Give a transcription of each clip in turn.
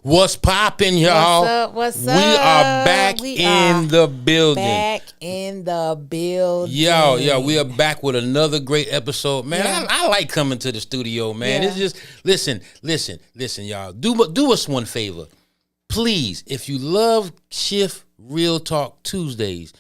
What's poppin', y'all? What's up? What's We up? are back We in the building. Back in the building. Yo, we are back with another great episode. Man, Yeah. I like coming to the studio, man. Yeah. It's just, listen, y'all. Do us one favor. Please, if you love Shift Real Talk Tuesdays,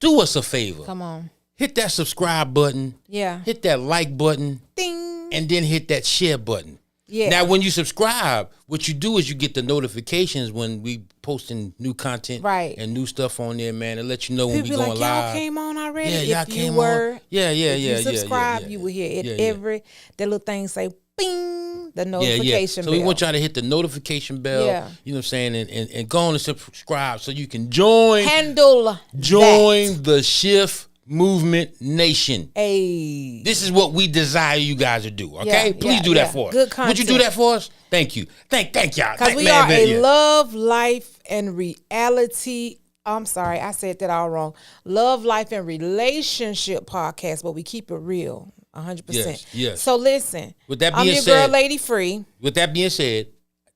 do us a favor. Come on. Hit that subscribe button. Yeah. Hit that like button. Ding. And then hit that share button. Yeah. Now, when you subscribe, what you do is you get the notifications when we posting new content, Right. and new stuff on there, man. It let you know when People we be going like, y'all live. came on already? Yeah, y'all if came you were, on. Yeah. If you subscribe, yeah. you will hear it Yeah. every, that little thing say, bing, the Yeah. notification So bell. we want y'all to hit the notification bell. Yeah. You know what I'm saying, and go on and subscribe so you can join Handle the Shift Movement Nation. Hey. This is what we desire you guys to do. Okay, Yeah, please yeah, do that yeah. for us. Good Would you do content. that for us? Thank you. Thank y'all. Because we Man, are man, a yeah. love, life, and reality. I'm sorry, I said that all wrong. Love, life, and relationship podcast, but we keep it real, 100%. Yes. So listen, With that I'm being your said, girl, Lady Free. With that being said,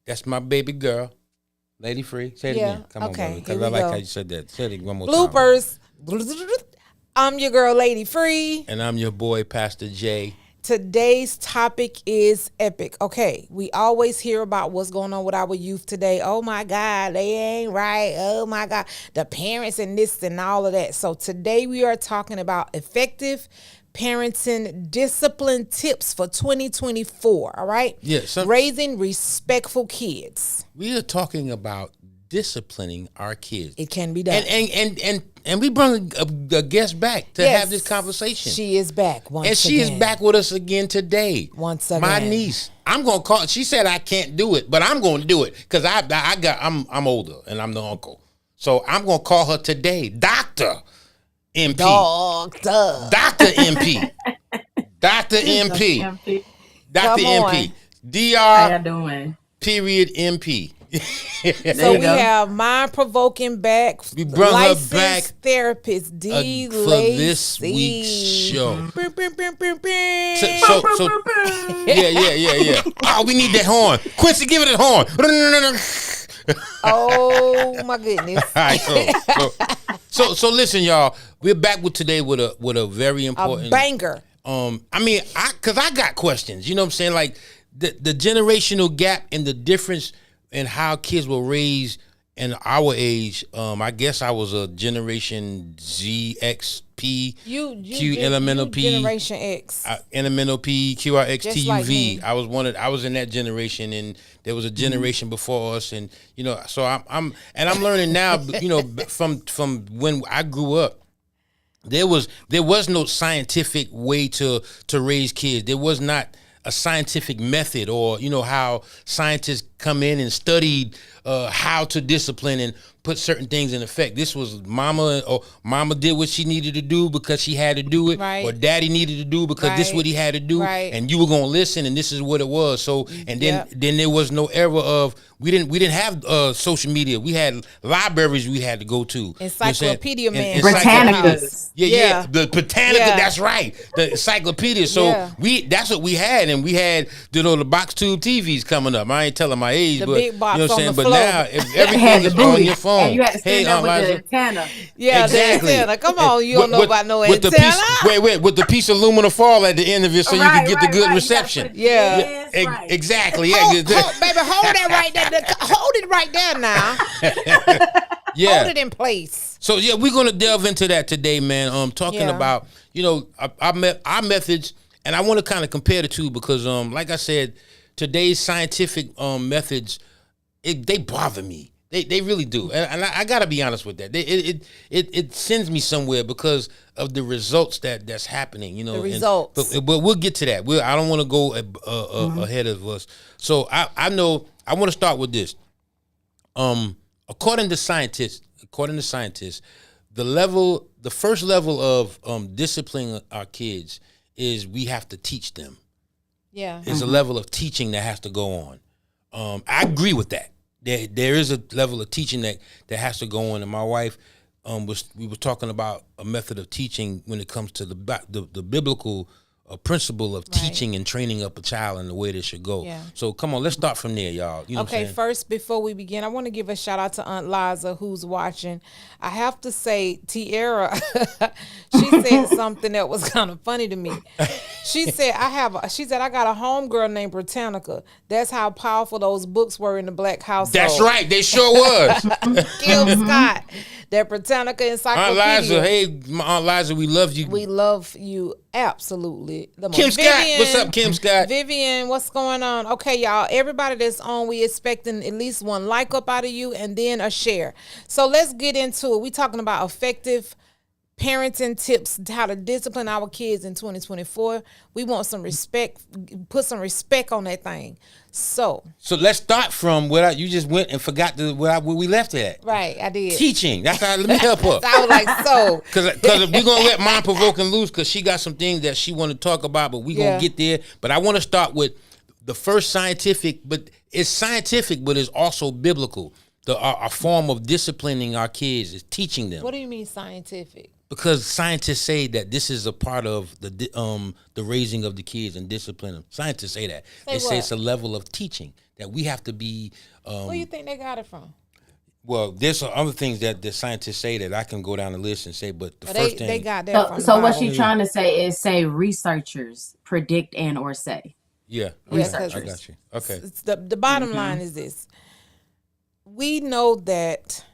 that's my baby girl, Lady Free. Say it Yeah, again. Come okay, on, here because we I like go. how you said that. Say it one more time. Bloopers. I'm your girl, Lady Free. And I'm your boy, Pastor J. Today's topic is epic. Okay, we always hear about what's going on with our youth today. Oh my God, they ain't right. Oh my God, the parents and this and all of that. So today we are talking about effective parenting discipline tips for 2024. All right? Yes. Raising respectful kids. We are talking about disciplining our kids. It can be done. And we bring a guest back to Yes, have this conversation. She is back once And she again. is back with us again today. Once My again. niece. I'm gonna call. She said I can't do it, but I'm gonna do it because I'm older and I'm the uncle. So I'm gonna call her today, Dr. MP. Dr. MP. Dr. MP. Dr. Come on. MP. How y'all Dr. doing? Period MP. So you we go. have mind-provoking back. We brought her licensed back, therapist D. for this week's show. So yeah. Oh, we need that horn. Quincy, give it a horn. Oh my goodness! All right, so listen, y'all. We're back with a very A important banger. Cause I got questions. You know what I'm saying? Like the generational gap and the difference in how kids were raised in our age. I guess I was a Generation Z, X, P, Q, elemental P, Generation X. elemental P, QRX, Just like me. TUV. I was in that generation, and there was a generation before us, and so I'm learning now. From when I grew up. There was no scientific way to raise kids. There was not a scientific method, or how scientists come in and studied how to discipline and put certain things in effect. This was mama did what she needed to do because she had to do it, Right. or daddy needed to do because this is what he had to do, Right. and you were gonna listen, and this is what it was. So and then there was no era of we didn't have social media. We had libraries we had to go to. You know what I'm saying? Encyclopedia And- man. Britannicas. Yeah, the Britannica, Yeah. that's right. The encyclopedia. So Yeah. that's what we had, and we had the box tube TVs coming up. I ain't telling my age, The but big box you know what I'm on saying. the But floor. now if Had everything the is on booty. your phone. And you had to stand up with Liza. the antenna. Yeah, Exactly. the antenna. Come on, you don't know about no with antenna. with the piece of aluminum foil at the end of it, so you can get the good reception. Yeah. Exactly. Yeah. Hold, baby, hold that right there. Hold it right there now. Yeah. Hold it in place. So yeah, we're gonna delve into that today, man. Talking Yeah. about our methods, and I want to kind of compare the two because like I said, today's scientific methods they bother me. They really do, and I gotta be honest with that. It sends me somewhere because of the results that's happening. The results. But we'll get to that. I don't want to go ahead of us. So I know I want to start with this. According to scientists, the first level of disciplining our kids is we have to teach them. Yeah. There's a level of teaching that has to go on. I agree with that. There is a level of teaching that has to go on. And my wife we were talking about a method of teaching when it comes to the biblical a principle of teaching and training up a child in the way they should go. Yeah. So come on, let's start from there, y'all. You know what I'm Okay, saying? first, before we begin, I want to give a shout out to Aunt Liza who's watching. I have to say, Tierra, she said something that was kind of funny to me. She said, I got a homegirl named Britannica. That's how powerful those books were in the Black household. That's right. They sure was. Kim Scott, that Britannica Aunt encyclopedia. Liza, hey, Aunt Liza, we love you. We love you absolutely. The most. Kim Scott, what's up, Kim Scott? Vivian, what's going on? Okay, y'all, everybody that's on, we expecting at least one like up out of you and then a share. So let's get into it. We talking about effective parenting tips, how to discipline our kids in 2024. We want some respect, put some respect on that thing. So let's start from you just went and forgot where we left it at. right, I did. Teaching. That's how. Let me help her. So I was like, so. Because we're going to let Mind Provoking loose because she got some things that she want to talk about, but we're going to get there. But I want to start with the first scientific, but it's scientific, but it's also biblical. A form of disciplining our kids is teaching them. What do you mean scientific? Because scientists say that this is a part of the raising of the kids and discipline them. Scientists say that. They say it's a level of teaching that we have to be. Where do you think they got it from? Well, there's some other things that the scientists say that I can go down the list and say, but the first thing they got that from. So what she's trying to say is say researchers predict and or say. Yeah, Researchers. I got you. Okay. It's the bottom line is this. We know that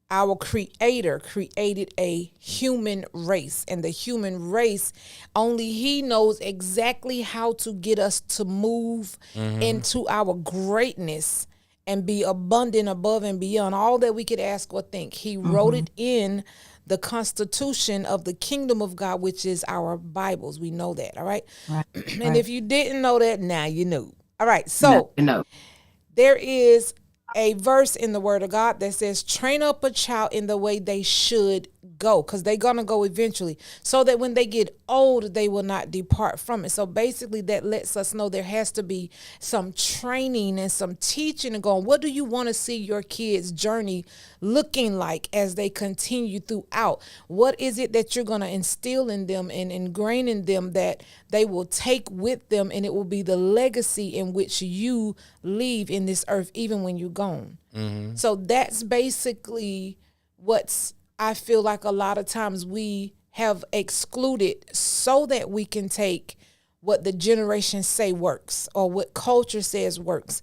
our creator created a human race, and the human race, only he knows exactly how to get us to move into our greatness and be abundant above and beyond all that we could ask or think. He wrote it in the constitution of the kingdom of God, which is our Bibles. We know that. All right. And if you didn't know that, now you know. All right. So there is a verse in the word of God that says, train up a child in the way they should go, because they're going to go eventually, so that when they get old, they will not depart from it. So basically that lets us know there has to be some training and some teaching and going, what do you want to see your kids' journey looking like as they continue throughout? What is it that you're going to instill in them and ingrain in them that they will take with them, and it will be the legacy in which you leave in this earth even when you're gone? So that's basically what's, I feel like a lot of times we have excluded so that we can take what the generations say works or what culture says works.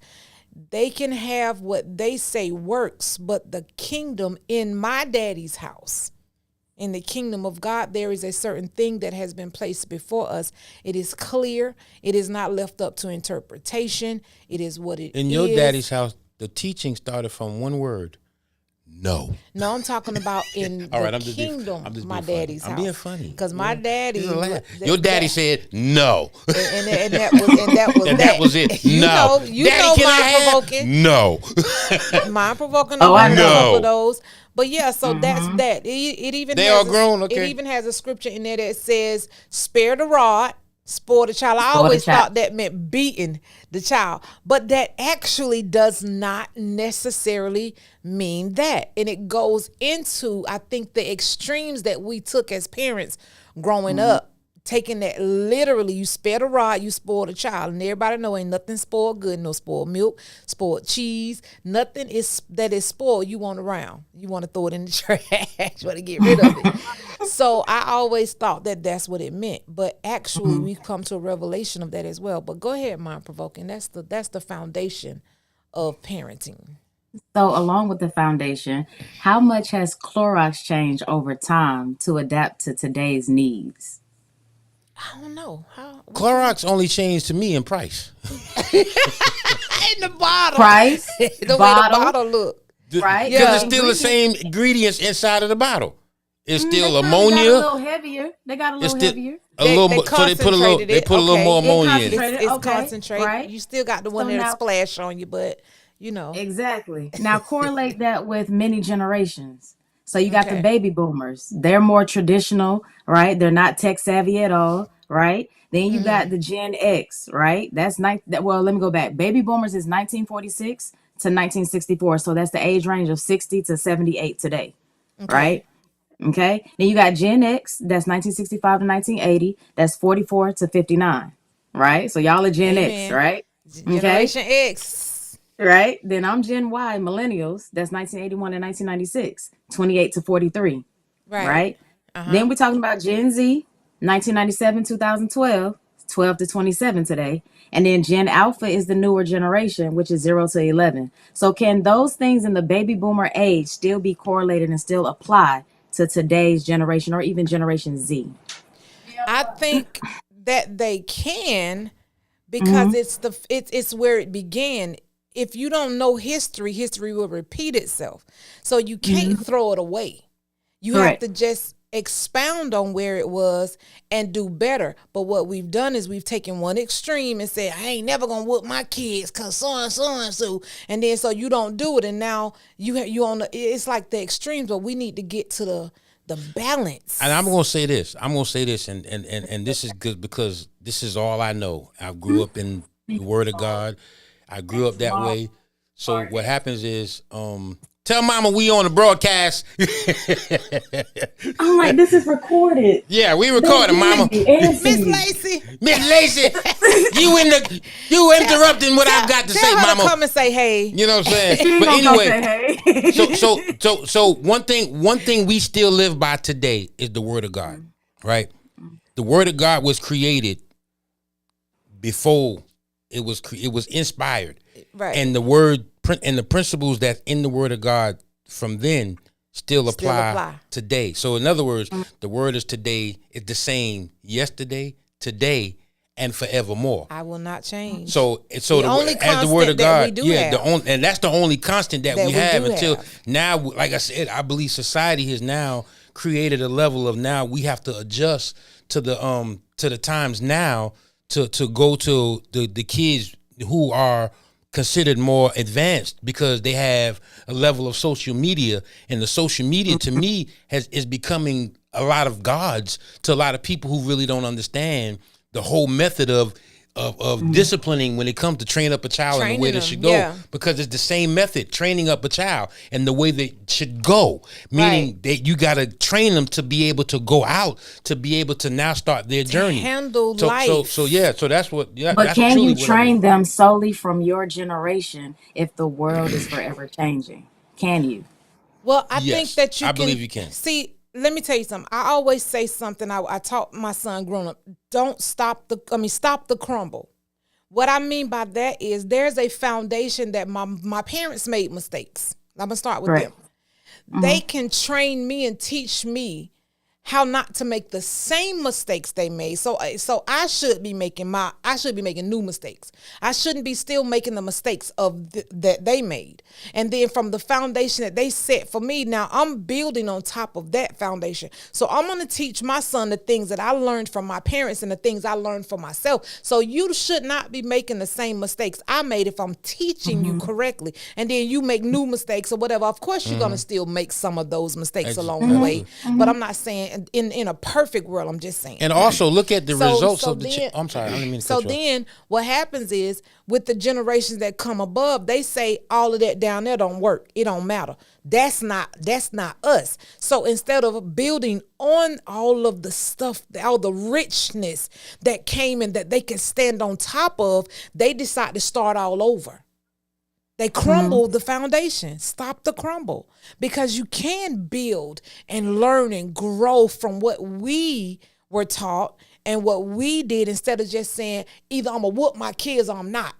They can have what they say works, but the kingdom in my daddy's house, in the kingdom of God, there is a certain thing that has been placed before us. It is clear. It is not left up to interpretation. It is what it is. In your daddy's house, the teaching started from one word. No. No, I'm talking about in All right, the kingdom, I'm just my being daddy's funny. house. I'm being funny. Because my daddy, Your daddy said no. and that was And that was it. No. You Daddy, know, can I mind have? provoking, No. mind provoking. Oh, I know. A couple of those. But yeah, so that's that. It even They has all grown, okay. It even has a scripture in there that says, "Spare the rod, spoil the child." I Spoil the always child. thought that meant beating the child, but that actually does not necessarily mean that. And it goes into, I think, the extremes that we took as parents growing up. Taking that literally, you spare the rod, you spoil the child. And everybody know ain't nothing spoiled good, no spoiled milk, spoiled cheese. Nothing is that is spoiled you want around. You want to throw it in the trash, you want to get rid of it. So I always thought that that's what it meant. But actually, we've come to a revelation of that as well. But go ahead, mind provoking. That's the foundation of parenting. So along with the foundation, how much has Clorox changed over time to adapt to today's needs? I don't know how. Clorox only changed to me in price. In the bottle, Price, the way the bottle, bottle look. right? Because Yeah. it's still the same ingredients inside of the bottle. It's still They got a ammonia. little heavier. They got a It's little still heavier. a little more. So they put a little. concentrated They it. put a little Okay. more It ammonia in it. concentrated. It's Okay, concentrated. right. You still got the one So that'll now- splash on you, but you know. Exactly. Now correlate that with many generations. So you got Okay. the baby boomers. They're more traditional, right? They're not tech savvy at all, right? Then you got the Gen X, right? Well, let me go back. Baby boomers is 1946 to 1964. So that's the age range of 60 to 78 today, right? Okay. Then you got Gen X, that's 1965 to 1980. That's 44 to 59. Right. So y'all are Gen X, Amen. right? Okay. Generation X. Right. Then I'm Gen Y, millennials. That's 1981 to 1996, 28 to 43. Right. Right. Uh-huh. Then we're talking about Gen Z, 1997, 2012, 12 to 27 today. And then Gen Alpha is the newer generation, which is 0 to 11. So can those things in the baby boomer age still be correlated and still apply to today's generation or even Generation Z? I think that they can because Mm-hmm. it's where it began. If you don't know history, history will repeat itself. So you can't throw it away. You have Correct. to just expound on where it was and do better. But what we've done is we've taken one extreme and said, I ain't never gonna whoop my kids because so and so. And then so you don't do it. And now you on the, it's like the extremes, but we need to get to the balance. And I'm gonna say this. And this is good because this is all I know. I grew up in the Word of God. I grew up that way. So what happens is, tell Mama we on the broadcast. I'm like, this is recorded. Yeah, we recording, Mama. Miss Lacey, Miss Lacey, you interrupting what I've got to tell say, her Mama. to come and say hey. You know what I'm saying? She ain't But gonna come anyway, say, hey. so one thing we still live by today is the Word of God, right? The Word of God was created before it was inspired, Right. and the word and the principles that's in the Word of God from then still apply today. So in other words, the Word is today is the same yesterday, today, and forevermore. I will not change. So The the only as the Word of constant that we God, do yeah, have. and that's the only constant that That we we have do until have. now. Like I said, I believe society has now created a level of now we have to adjust to the times now to go to the kids who are considered more advanced because they have a level of social media, and the social media to me is becoming a lot of gods to a lot of people who really don't understand the whole method of disciplining when it comes to train up a child and the way Training that them, should go, yeah. because it's the same method training up a child and the way they should go, meaning Right. that you got to train them to be able to go out, to be able to now start their journey, handle so life. so that's what But that's can truly you what I train mean. them solely from your generation if the world is forever changing? Can you? Well, I think Yes, that you I can believe you can. see. Let me tell you something. I always say something. I taught my son growing up. Don't stop stop the crumble. What I mean by that is there's a foundation that my parents made mistakes. I'm gonna start with Correct. them. They can train me and teach me how not to make the same mistakes they made. So I should be making new mistakes. I shouldn't be still making the mistakes that they made. And then from the foundation that they set for me, now I'm building on top of that foundation. So I'm going to teach my son the things that I learned from my parents and the things I learned for myself. So you should not be making the same mistakes I made if I'm teaching you correctly. And then you make new mistakes or whatever. Of course, you're going to still make some of those mistakes along the way. But I'm not saying in a perfect world, I'm just saying. And also look at the results so of the. then- I'm sorry, I didn't mean to So cut you off. then what happens is with the generations that come above, they say all of that down there don't work. It don't matter. That's not us. So instead of building on all of the stuff, all the richness that came and that they can stand on top of, they decide to start all over. They crumble the foundation. Stop the crumble, because you can build and learn and grow from what we were taught and what we did, instead of just saying either I'm gonna whoop my kids or I'm not.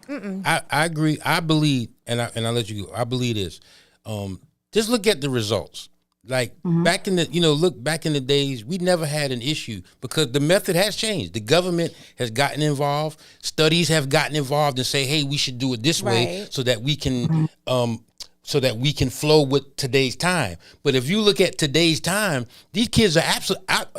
I agree. I believe, and I let you go. I believe this. Just look at the results. Like back in the days, we never had an issue because the method has changed. The government has gotten involved. Studies have gotten involved and say, hey, we should do it this way Right. so that we can flow with today's time. But if you look at today's time, these kids are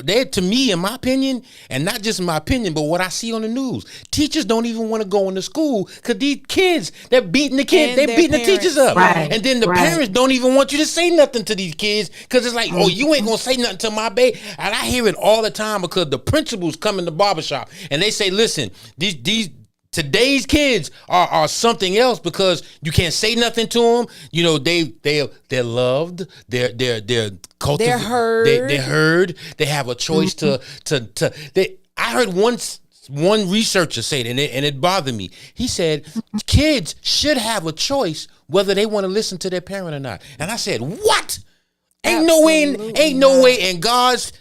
they're, to me, in my opinion, and not just in my opinion, but what I see on the news, teachers don't even want to go into school because these kids, they're beating the kids, And they're their beating the teachers up. Right, And then the right. parents don't even want you to say nothing to these kids because it's like, oh, you ain't going to say nothing to my baby. And I hear it all the time because the principals come in the barbershop and they say, listen, these Today's kids are something else because you can't say nothing to them. You know, they're loved. They're cultivated. They're heard. They're heard. They have a choice to. I heard one researcher say it, and it bothered me. He said kids should have a choice whether they want to listen to their parent or not. And I said, what? Ain't no way in God's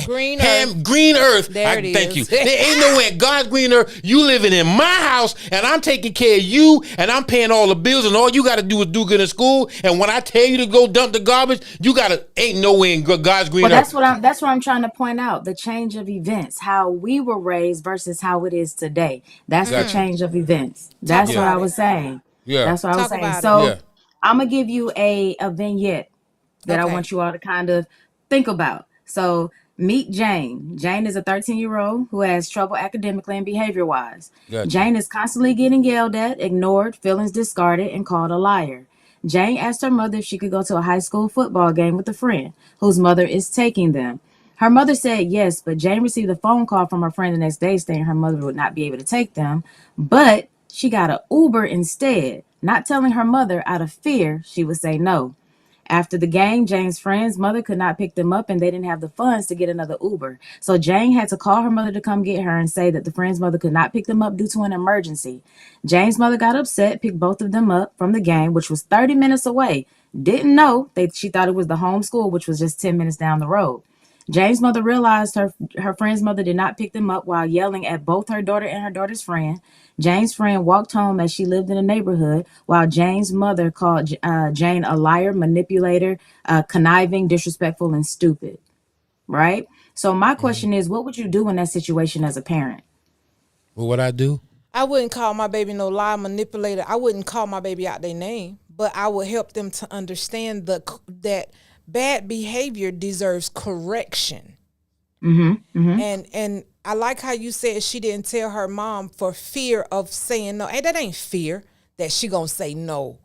green earth. There it Thank is. you. There ain't no way in God's green earth you living in my house and I'm taking care of you and I'm paying all the bills and all you got to do is do good in school. And when I tell you to go dump the garbage, you gotta. Ain't no way in God's green Well, earth. that's what I'm trying to point out. The change of events, how we were raised versus how it is today. That's the Gotcha. change of events. That's what about I it. was saying. Yeah. That's what I was Talk saying. about it. So Yeah. I'm gonna give you a vignette that I Okay. want you all to kind of think about. So meet Jane. Jane is a 13-year-old who has trouble academically and behavior wise. Gotcha. Jane is constantly getting yelled at, ignored, feelings discarded, and called a liar. Jane asked her mother if she could go to a high school football game with a friend whose mother is taking them. Her mother said yes, but Jane received a phone call from her friend the next day saying her mother would not be able to take them, but she got an Uber instead, not telling her mother out of fear she would say no. After the game, Jane's friend's mother could not pick them up and they didn't have the funds to get another Uber. So Jane had to call her mother to come get her and say that the friend's mother could not pick them up due to an emergency. Jane's mother got upset, picked both of them up from the game, which was 30 minutes away. Didn't know she thought it was the home school, which was just 10 minutes down the road. Jane's mother realized her friend's mother did not pick them up while yelling at both her daughter and her daughter's friend. Jane's friend walked home as she lived in the neighborhood, while Jane's mother called Jane a liar, manipulator, conniving, disrespectful, and stupid. Right? So my question is, what would you do in that situation as a parent? Well, what I do? I wouldn't call my baby no lie manipulator. I wouldn't call my baby out their name, but I would help them to understand that bad behavior deserves correction. And I like how you said she didn't tell her mom for fear of saying no. And that ain't fear that she gonna say no.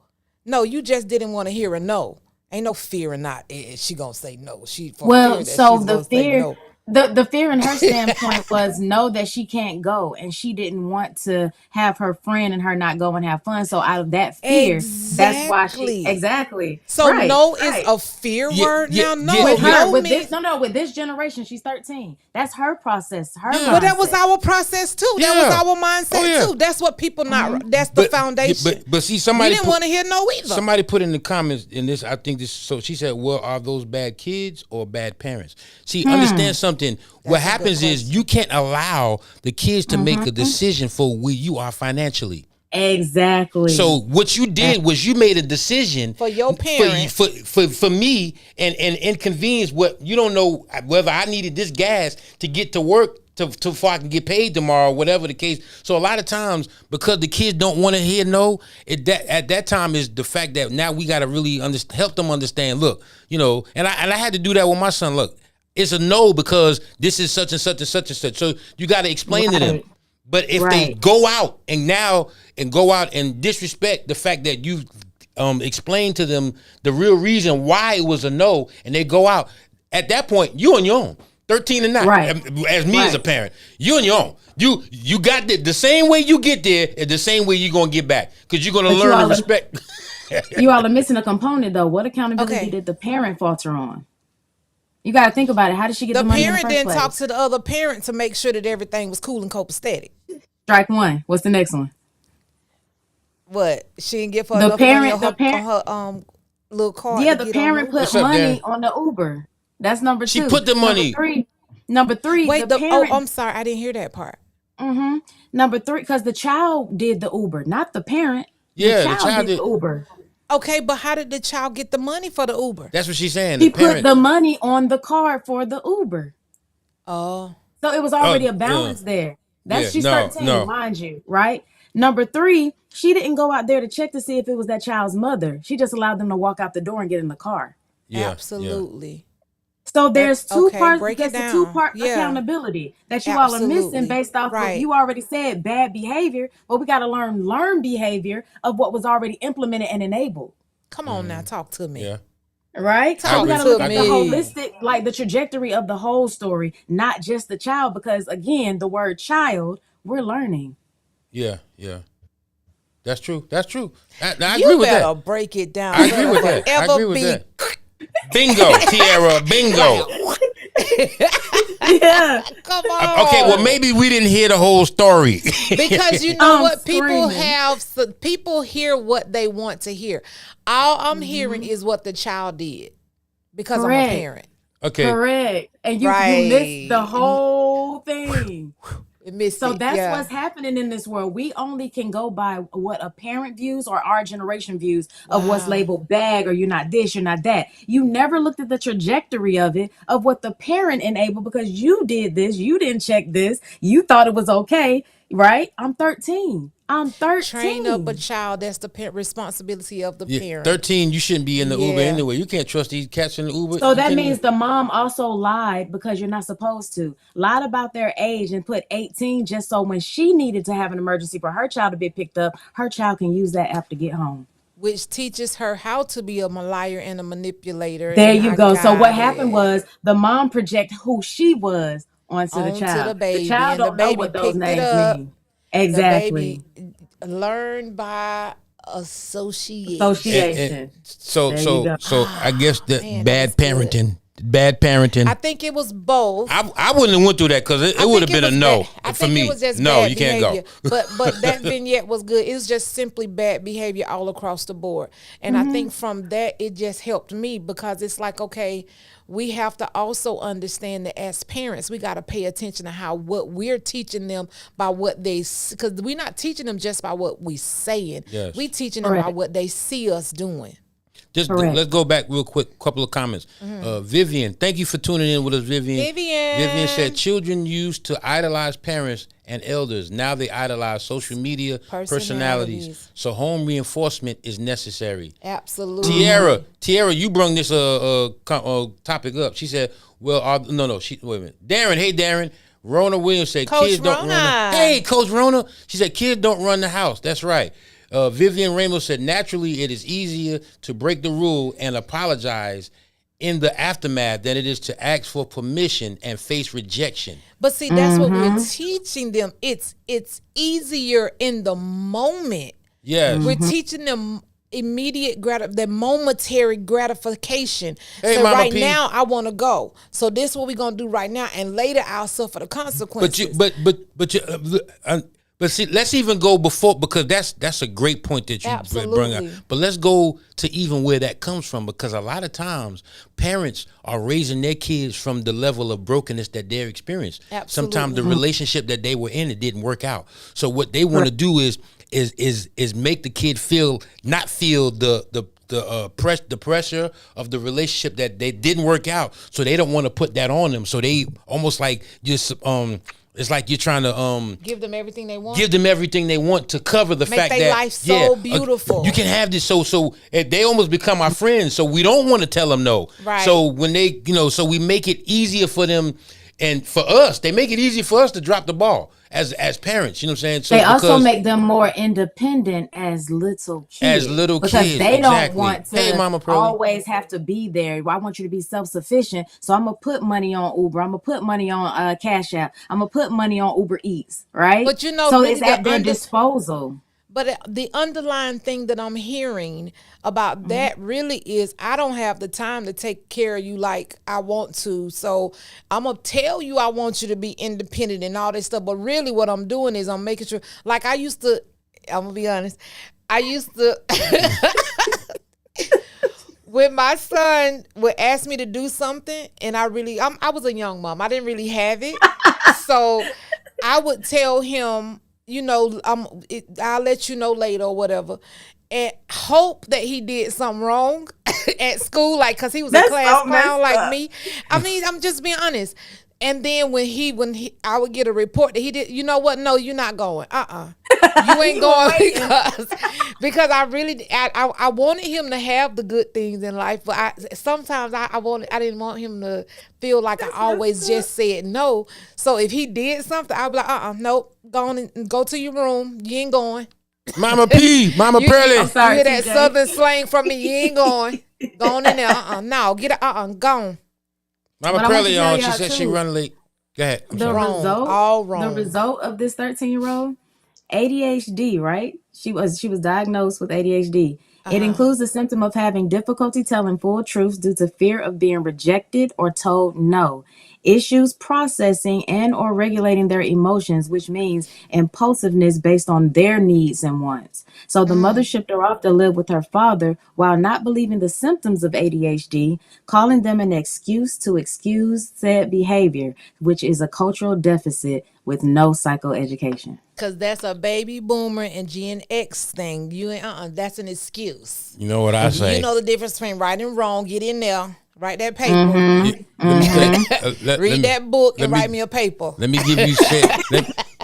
No, you just didn't want to hear a no. Ain't no fear in not she gonna say no. She for fear Well, that so she's the gonna say fear, no. the fear in her standpoint was know that she can't go, and she didn't want to have her friend and her not go and have fun. So out of that fear, that's why she Exactly. So right, no right. is a fear Yeah, word yeah, now. No, yeah. with her no with means- with this generation. She's 13. That's her process. Her Well, that was mindset. our process too. That Yeah. was our mindset Oh, yeah. too. That's what people not. That's the foundation. But see, we somebody didn't want to hear no either. Somebody put in the comments in this. I think this. So she said, "Well, are those bad kids or bad parents?" See, understand something. What happens is you can't allow the kids to make a decision for where you are financially. Exactly. So what you did was you made a decision For your parent. for me and inconvenience what you don't know whether I needed this gas to get to work to before I can get paid tomorrow, whatever the case. So a lot of times because the kids don't want to hear no, at that time is the fact that now we got to really help them understand. Look, you know, and I had to do that with my son. Look, it's a no because this is such and such and such and such. So you got to explain to them. Right. But if they Right. go out and disrespect the fact that you explained to them the real reason why it was a no, and they go out, at that point you on your own. 13 and 9. Right. As me as a Right. parent, you on your own. You got the same way you get there is the same way you're gonna get back because you're gonna But you learn to all- respect. You all are missing a component though. What accountability Okay. did the parent falter on? You got to think about it. How did she get the, The money in parent the first didn't place? talk to the other parent to make sure that everything was cool and copacetic. Strike one. What's the next one? What? She didn't give her The enough parent- money the on parent- her little card. Yeah, to the get on parent put What's up, money Dan? on the Uber. That's number She two. put the money- Number three. Wait, the parent. I'm sorry, I didn't hear that part. Number three, because the child did the Uber, not the parent. Yeah, the child did the Uber. Okay, but how did the child get the money for the Uber? That's what she's saying. He The parent, put the money on the card for the Uber. Oh, So it was already Oh, a balance there. Yeah, She's no, 13, no. mind you, right? Number three, she didn't go out there to check to see if it was that child's mother. She just allowed them to walk out the door and get in the car. yeah, absolutely. So there's two Okay, parts. break it There's a two-part down. Yeah. accountability that you all are missing Absolutely. based off Right. of, you already said bad behavior, but we got to learn behavior of what was already implemented and enabled. Come on now, talk to me. Yeah. Right? Talk So we got to to look at the me. holistic, like the trajectory of the whole story, not just the child, because again, the word child, we're learning. Yeah, yeah. That's true. That's true. I You agree with better that. break it down. I agree with that. I agree with that. Bingo, Tierra. Bingo. Yeah. Come on. Okay, well maybe we didn't hear the whole story. Because you know I'm what, people screaming. have, so people hear what they want to hear. All I'm hearing is what the child did because I'm Correct. a parent. Okay. Correct. And you Right. missed the whole thing. It missed So it. that's Yeah. what's happening in this world. We only can go by what a parent views or our generation views of what's Wow. labeled bag, or you're not this, you're not that. You never looked at the trajectory of it, of what the parent enabled, because you did this, you didn't check this, you thought it was okay, right? I'm 13. I'm 13. Train up a child. That's the responsibility of the Yeah, parent. 13, you shouldn't be in the Uber Yeah. anyway. You can't trust these cats in the Uber. So You that can't means even- the mom also lied because you're not supposed to. Lied about their age and put 18 just so when she needed to have an emergency for her child to be picked up, her child can use that app to get home. Which teaches her how to be a liar and a manipulator. There and you I go. So got what happened it. was the mom projected who she was onto the Onto child. the baby, child and the don't know baby what those picked it names up. mean. The Exactly. baby learned by association. Association. So There you so go. so I guess that Man, bad that was good. parenting. Bad parenting. I think it was both. I wouldn't have went through that because it I would have think been a was no bad. I for think me. It was just No, bad you can't behavior. go. But that vignette was good. It was just simply bad behavior all across the board. And I think from that it just helped me because it's like, okay, we have to also understand that as parents, we got to pay attention to how what we're teaching them by what they, because we're not teaching them just by what we saying. Yes. We teaching them by Correct. what they see us doing. Just Correct. let's go back real quick. Couple of comments. Vivian, thank you for tuning in with us, Vivian. Vivian. Vivian said children used to idolize parents and elders. Now they idolize social media personalities. Personalities. So home reinforcement is necessary. Absolutely. Tierra, you brung this topic up. She said, "Well, wait a minute, Darren. Hey, Darren. Rona Williams said Coach kids don't run. Rona. Hey, Coach Rona. She said kids don't run the house. That's right." Vivian Ramos said, naturally, it is easier to break the rule and apologize in the aftermath than it is to ask for permission and face rejection. But see, that's what we're teaching them. It's easier in the moment. Yes. We're teaching them immediate the momentary gratification. Hey, so Mama right P. now I want to go. So this is what we're gonna do right now, and later I'll suffer the consequences. But see, let's even go before, because that's a great point that you bring up. Absolutely. But let's go to even where that comes from, because a lot of times parents are raising their kids from the level of brokenness that they're experiencing. Sometimes the relationship that they were in, it didn't work out. So what they want to do is make the kid not feel the pressure of the relationship that they didn't work out. So they don't want to put that on them. So they almost like just it's like you're trying to give them everything they want. give them everything they want to cover the Make fact their that life so beautiful. you can have this. So they almost become our friends. So we don't want to tell them no. Right. So when they, so we make it easier for them, and for us, they make it easy for us to drop the ball as parents. You know what I'm saying? So They also because- make them more independent as little kids. As little because kids, they exactly. don't want to Hey, Mama Pearly. always have to be there. Well, I want you to be self-sufficient. So I'm going to put money on Uber. I'm going to put money on Cash App. I'm going to put money on Uber Eats, right? But you know, so really it's at the their disposal. But the underlying thing that I'm hearing about that really is I don't have the time to take care of you like I want to. So I'm going to tell you I want you to be independent and all this stuff. But really what I'm doing is I'm making sure, like I'm going to be honest. I used to, when my son would ask me to do something and I was a young mom. I didn't really have it. So I would tell him, I'll let you know later or whatever, and hope that he did something wrong at school, like, cause he was That's a class so messed clown like up. me. I mean, I'm just being honest. And then when I would get a report that he did, you know what? No, you're not going. You ain't going because I really I wanted him to have the good things in life, but I didn't want him to feel like I always just said no. So if he did something, I'd be like, nope, go on and go to your room. You ain't going. Mama P, Mama Pearly. I'm sorry, You hear that TJ. southern slang from me? You ain't going. Go on in there. No, get it. Gone. Mama But I want Pearly to tell on. She y'all said she too. run late. Go ahead. I'm The sorry. Wrong. result, All wrong. The result of this 13-year-old ADHD, right? She was diagnosed with ADHD. It Uh-huh. includes the symptom of having difficulty telling full truths due to fear of being rejected or told no. Issues processing and or regulating their emotions, which means impulsiveness based on their needs and wants. So the mother shipped her off to live with her father while not believing the symptoms of ADHD, calling them an excuse to excuse said behavior, which is a cultural deficit with no psychoeducation. Cause that's a baby boomer and Gen X thing. You ain't that's an excuse. You know what I You say? know the difference between right and wrong. Get in there, write that paper, Let me read that book, and let me- write me a paper. Let me give you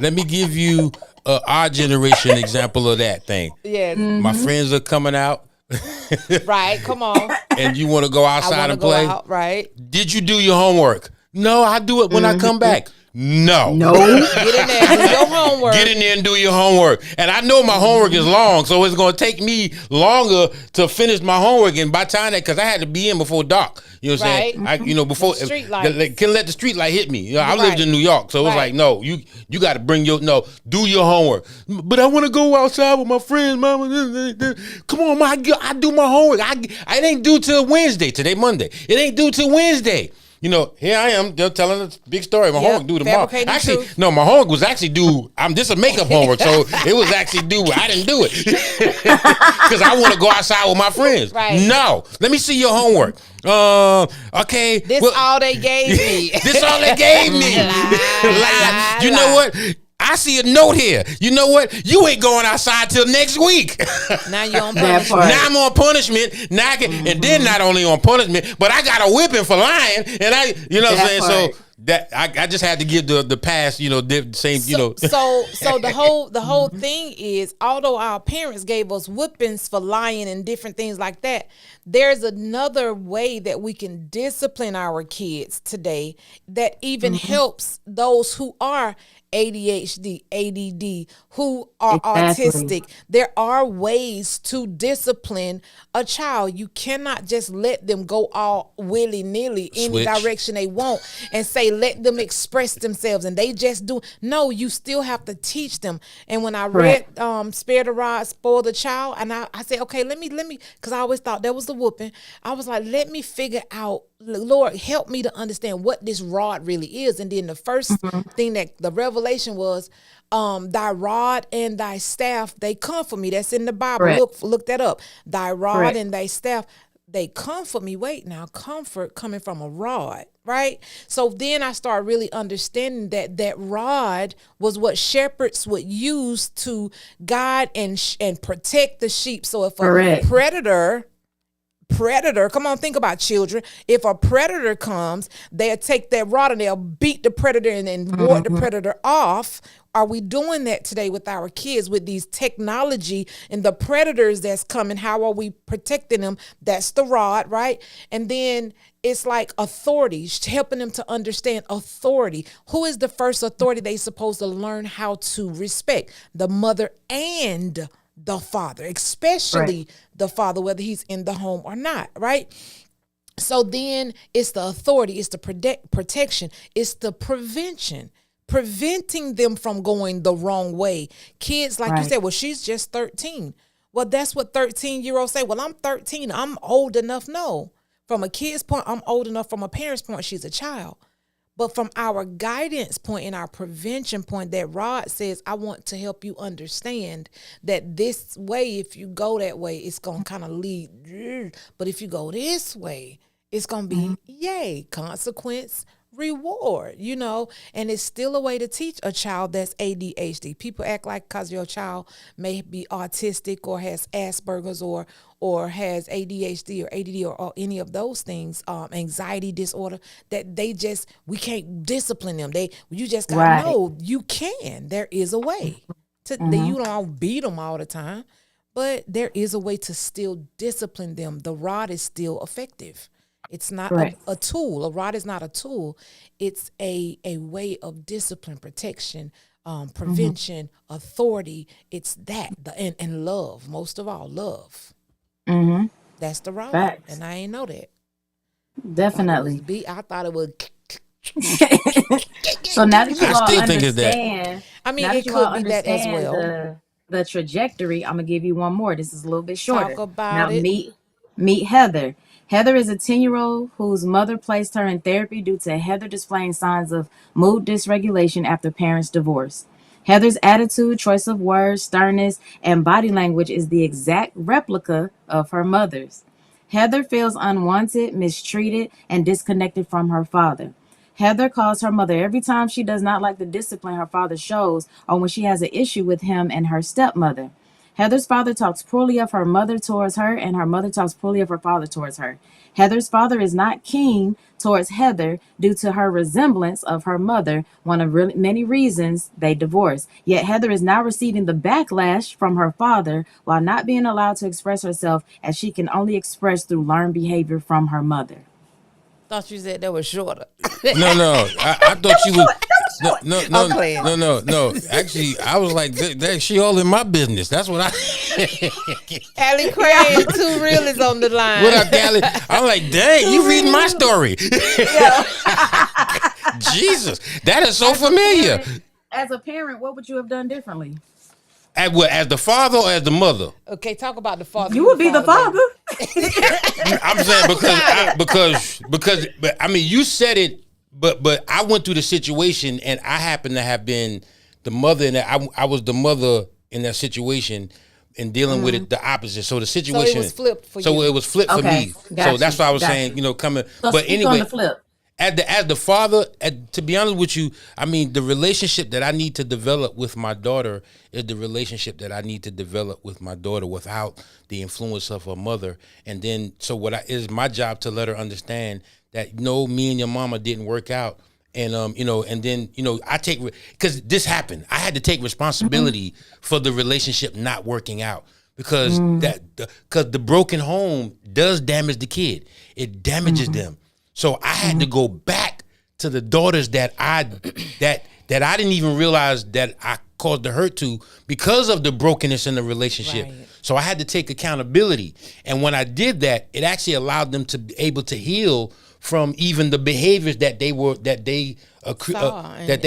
let me give you our generation example of that thing. Yeah, My friends are coming out, right. Come on. and you want to go I outside want to and go play. out. Right. Did you do your homework? No, I do it when I come back. No. Get in there, do your homework. Get in there and do your homework. And I know my homework is long, so it's going to take me longer to finish my homework. And by the time because I had to be in before dark. You know what I'm saying? Right. Before The street lights. can let the street light hit me. You know, I lived Right. in New York, so it was Right. like, no, you got to bring do your homework. But I want to go outside with my friends, mama. Come on, I do my homework. I ain't due till Wednesday. Today Monday. It ain't due till Wednesday. You know, here I am telling a big story. My homework due tomorrow. fabricating Actually, truth. no, my homework was actually due. This a makeup homework, so it was actually due. I didn't do it because I want to go outside with my friends. Right. No, let me see your homework. Okay. This well, all they gave me. this all they gave me. Lie. You know what? I see a note here. You know what? You ain't going outside till next week. Now you're on That punishment. part. Now I'm on punishment. Now and then not only on punishment, but I got a whipping for lying. And you know what I'm That saying? part. So that I just had to give the past, same, So the whole thing is, although our parents gave us whippings for lying and different things like that, there's another way that we can discipline our kids today that even helps those who are ADHD, ADD, who are Exactly. autistic. There are ways to discipline a child. You cannot just let them go all willy-nilly any Switch. direction they want and say, let them express themselves and they just do. No, you still have to teach them. And when I read Spare the Rod, Spoil the Child, and I said, okay, let me, because I always thought that was the whooping. I was like, let me figure out, Lord, help me to understand what this rod really is. And then the first thing that the revelation was, thy rod and thy staff, they comfort me. That's in the Bible. Correct. Look that up. Thy rod Correct. and thy staff, they comfort me. Wait, now comfort coming from a rod, right? So then I started really understanding that rod was what shepherds would use to guide and protect the sheep. So if a Correct. predator, come on, think about children. If a predator comes, they'll take that rod and they'll beat the predator and then ward the predator off. Are we doing that today with our kids with these technology and the predators that's coming? How are we protecting them? That's the rod, right? And then it's like authority, helping them to understand authority. Who is the first authority they supposed to learn how to respect? The mother and the father, especially the father, whether he's in the home or not, right? So then it's the authority, it's the protection, it's the preventing them from going the wrong way. Kids, like you said, well, she's just 13. Well, that's what 13-year-olds say. Well, I'm 13. I'm old enough. No. From a kid's point, I'm old enough. From a parent's point, she's a child. But from our guidance point and our prevention point, that rod says, I want to help you understand that this way, if you go that way, it's going to kind of lead. But if you go this way, it's going to be, yay, consequence, reward, and it's still a way to teach a child that's ADHD. People act like because your child may be autistic or has Asperger's or has ADHD or ADD or any of those things, anxiety disorder, that we can't discipline them. You just gotta know you can. There is a way to that. You don't beat them all the time, but there is a way to still discipline them. The rod is still effective. It's not a tool. A rod is not a tool. It's a way of discipline, protection, prevention, authority. It's that and love. Most of all, love. That's the rod. Facts. And I ain't know that. Definitely. I thought it was. So now that you I all still think it's that. understand I mean, Now that it you all could be that as understand well. the trajectory, I'm gonna give you one more. This is a little bit Talk shorter. about Now it. meet Heather. Heather is a 10-year-old whose mother placed her in therapy due to Heather displaying signs of mood dysregulation after parents' divorce. Heather's attitude, choice of words, sternness, and body language is the exact replica of her mother's. Heather feels unwanted, mistreated, and disconnected from her father. Heather calls her mother every time she does not like the discipline her father shows or when she has an issue with him and her stepmother. Heather's father talks poorly of her mother towards her, and her mother talks poorly of her father towards her. Heather's father is not keen towards Heather due to her resemblance of her mother, one of many reasons they divorced. Yet Heather is now receiving the backlash from her father while not being allowed to express herself as she can only express through learned behavior from her mother. Thought you said that was shorter. No. I thought you was. I'm playing. No. Actually, I was like, she all in my business. That's what I. Allie Craig, Too Real is on the line. What up, Callie? I'm like, dang, you reading my story. Jesus, that is so familiar. As a parent, what would you have done differently? As what? As the father or as the mother? Okay, talk about the father. You would be the father. I'm saying because but I mean you said it, but I went through the situation and I happened to have been the mother and I was the mother in that situation and dealing with it the opposite. So the situation was flipped for So you. it was flipped for Okay, me. got So that's you, why I was got saying, you. coming. So But speak anyway, on the flip. as the father, to be honest with you, I mean the relationship that I need to develop with my daughter is the relationship that I need to develop with my daughter without the influence of her mother. And then, so is my job to let her understand that no, me and your mama didn't work out. And and then I take because this happened. I had to take responsibility for the relationship not working out because because the broken home does damage the kid. It damages them. So I had to go back to the daughters that I didn't even realize that I caused the hurt to because of the brokenness in the relationship. Right. So I had to take accountability. And when I did that, it actually allowed them to be able to heal from even the behaviors that they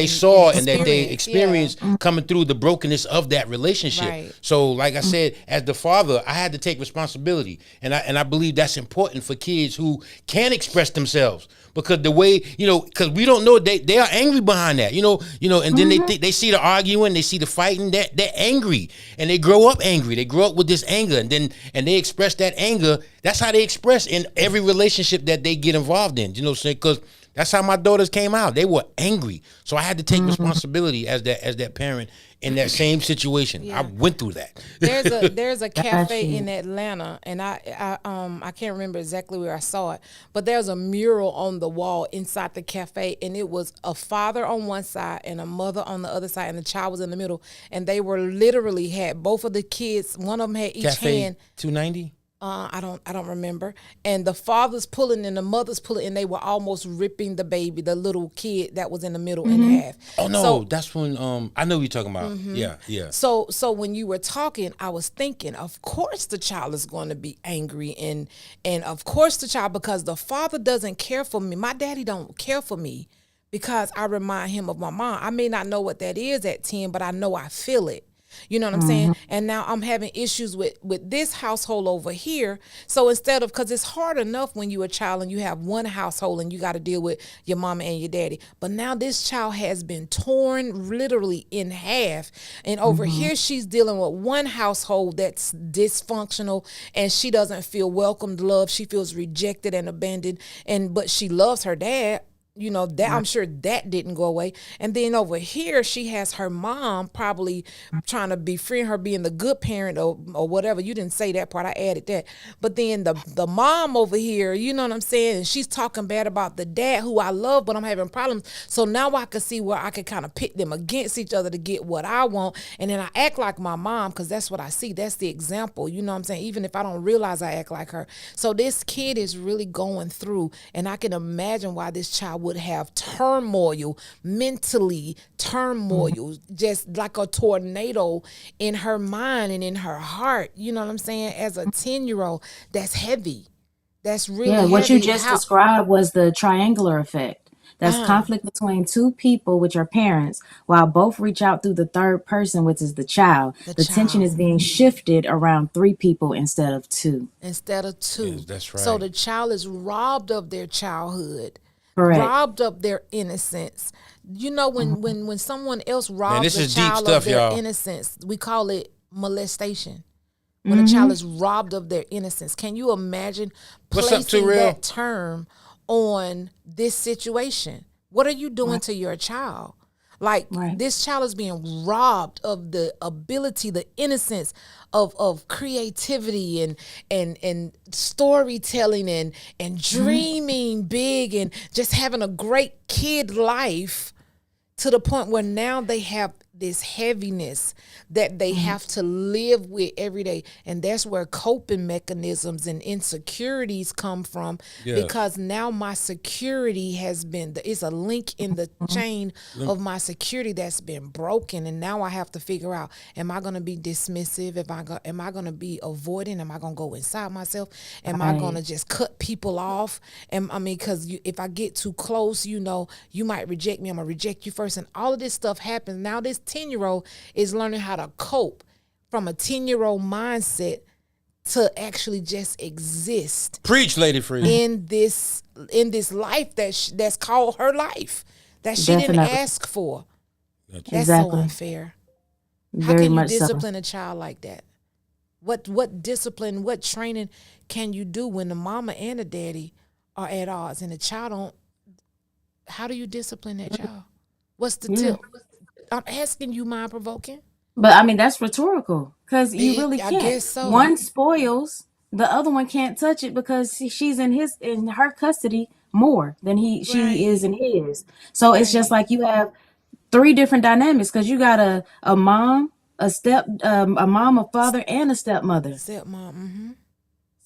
saw and that they experienced coming through the brokenness of that relationship. Right. So like I said, as the father, I had to take responsibility. And I believe that's important for kids who can express themselves. Because the way, because we don't know, they are angry behind that, and then they see the arguing, they see the fighting, they're angry. And they grow up angry. They grow up with this anger and they express that anger. That's how they express in every relationship that they get involved in, because that's how my daughters came out. They were angry. So I had to take responsibility as that parent in that same situation. Yeah. I went through that. There's a cafe in Atlanta, and I can't remember exactly where I saw it, but there's a mural on the wall inside the cafe, and it was a father on one side and a mother on the other side, and the child was in the middle, and they were literally had both of the kids. One of them had each Cafe hand. 290? I don't remember. And the father's pulling and the mother's pulling, and they were almost ripping the baby, the little kid that was in the middle, in half. Oh no, So, that's when I know what you're talking about. Yeah. So when you were talking, I was thinking, of course the child is going to be angry, and of course the child, because the father doesn't care for me. My daddy don't care for me because I remind him of my mom. I may not know what that is at 10, but I know I feel it. You know what I'm saying? And now I'm having issues with this household over here. So instead of, because it's hard enough when you're a child and you have one household and you got to deal with your mama and your daddy. But now this child has been torn literally in half. And over here, she's dealing with one household that's dysfunctional and she doesn't feel welcomed, loved. She feels rejected and abandoned. But she loves her dad. That I'm sure that didn't go away. And then over here, she has her mom probably trying to befriend her, being the good parent or whatever. You didn't say that part. I added that. But then the mom over here, you know what I'm saying? And she's talking bad about the dad who I love, but I'm having problems. So now I can see where I can kind of pit them against each other to get what I want. And then I act like my mom because that's what I see. That's the example. You know what I'm saying? Even if I don't realize I act like her. So this kid is really going through, and I can imagine why this child would have turmoil, mentally turmoil, just like a tornado in her mind and in her heart. You know what I'm saying? As a 10-year-old, that's heavy. That's really heavy. What you just described was the triangular effect. That's Uh-huh. conflict between two people, which are parents, while both reach out through the third person, which is the child. The The tension child is being shifted around three people instead of two. instead of Yes, two. that's So right. the child is robbed of their childhood, Correct. robbed of their innocence. You know, when someone else Man, robs this a is deep child of stuff, their y'all. innocence, we call it molestation. When a child is robbed of their innocence, can you imagine What's up, placing Terrell? that term on this situation? What are you doing to your child? Like Right. this child is being robbed of the ability, the innocence of creativity and storytelling and dreaming big and just having a great kid life, to the point where now they have this heaviness that they have to live with every day. And that's where coping mechanisms and insecurities come from, Yes. because now my security has been, it's a link in the chain of my security that's been broken. And now I have to figure out, am I going to be dismissive? Am I going to be avoiding? Am I going to go inside myself? Am I going to Right. just cut people off? Because if I get too close, you might reject me. I'm going to reject you first. And all of this stuff happens. Now this 10-year-old is learning how to cope from a 10-year-old mindset to actually just exist Preach, Lady Free. in this life that's called her life, that she didn't Definitely. ask for. That's so Exactly. unfair. How Very can you much so. discipline a child like that? What discipline, what training can you do when the mama and the daddy are at odds and the child don't? How do you discipline that child? What's the Yeah. tip? I'm asking you, mind provoking. But I mean, that's rhetorical because you really I can't. guess so. One spoils, the other one can't touch it because she's in her custody more than she is in his. So it's just Right. like you have three different dynamics because you got a mom, a mom, a father, and a stepmother. Stepmom. Mm-hmm.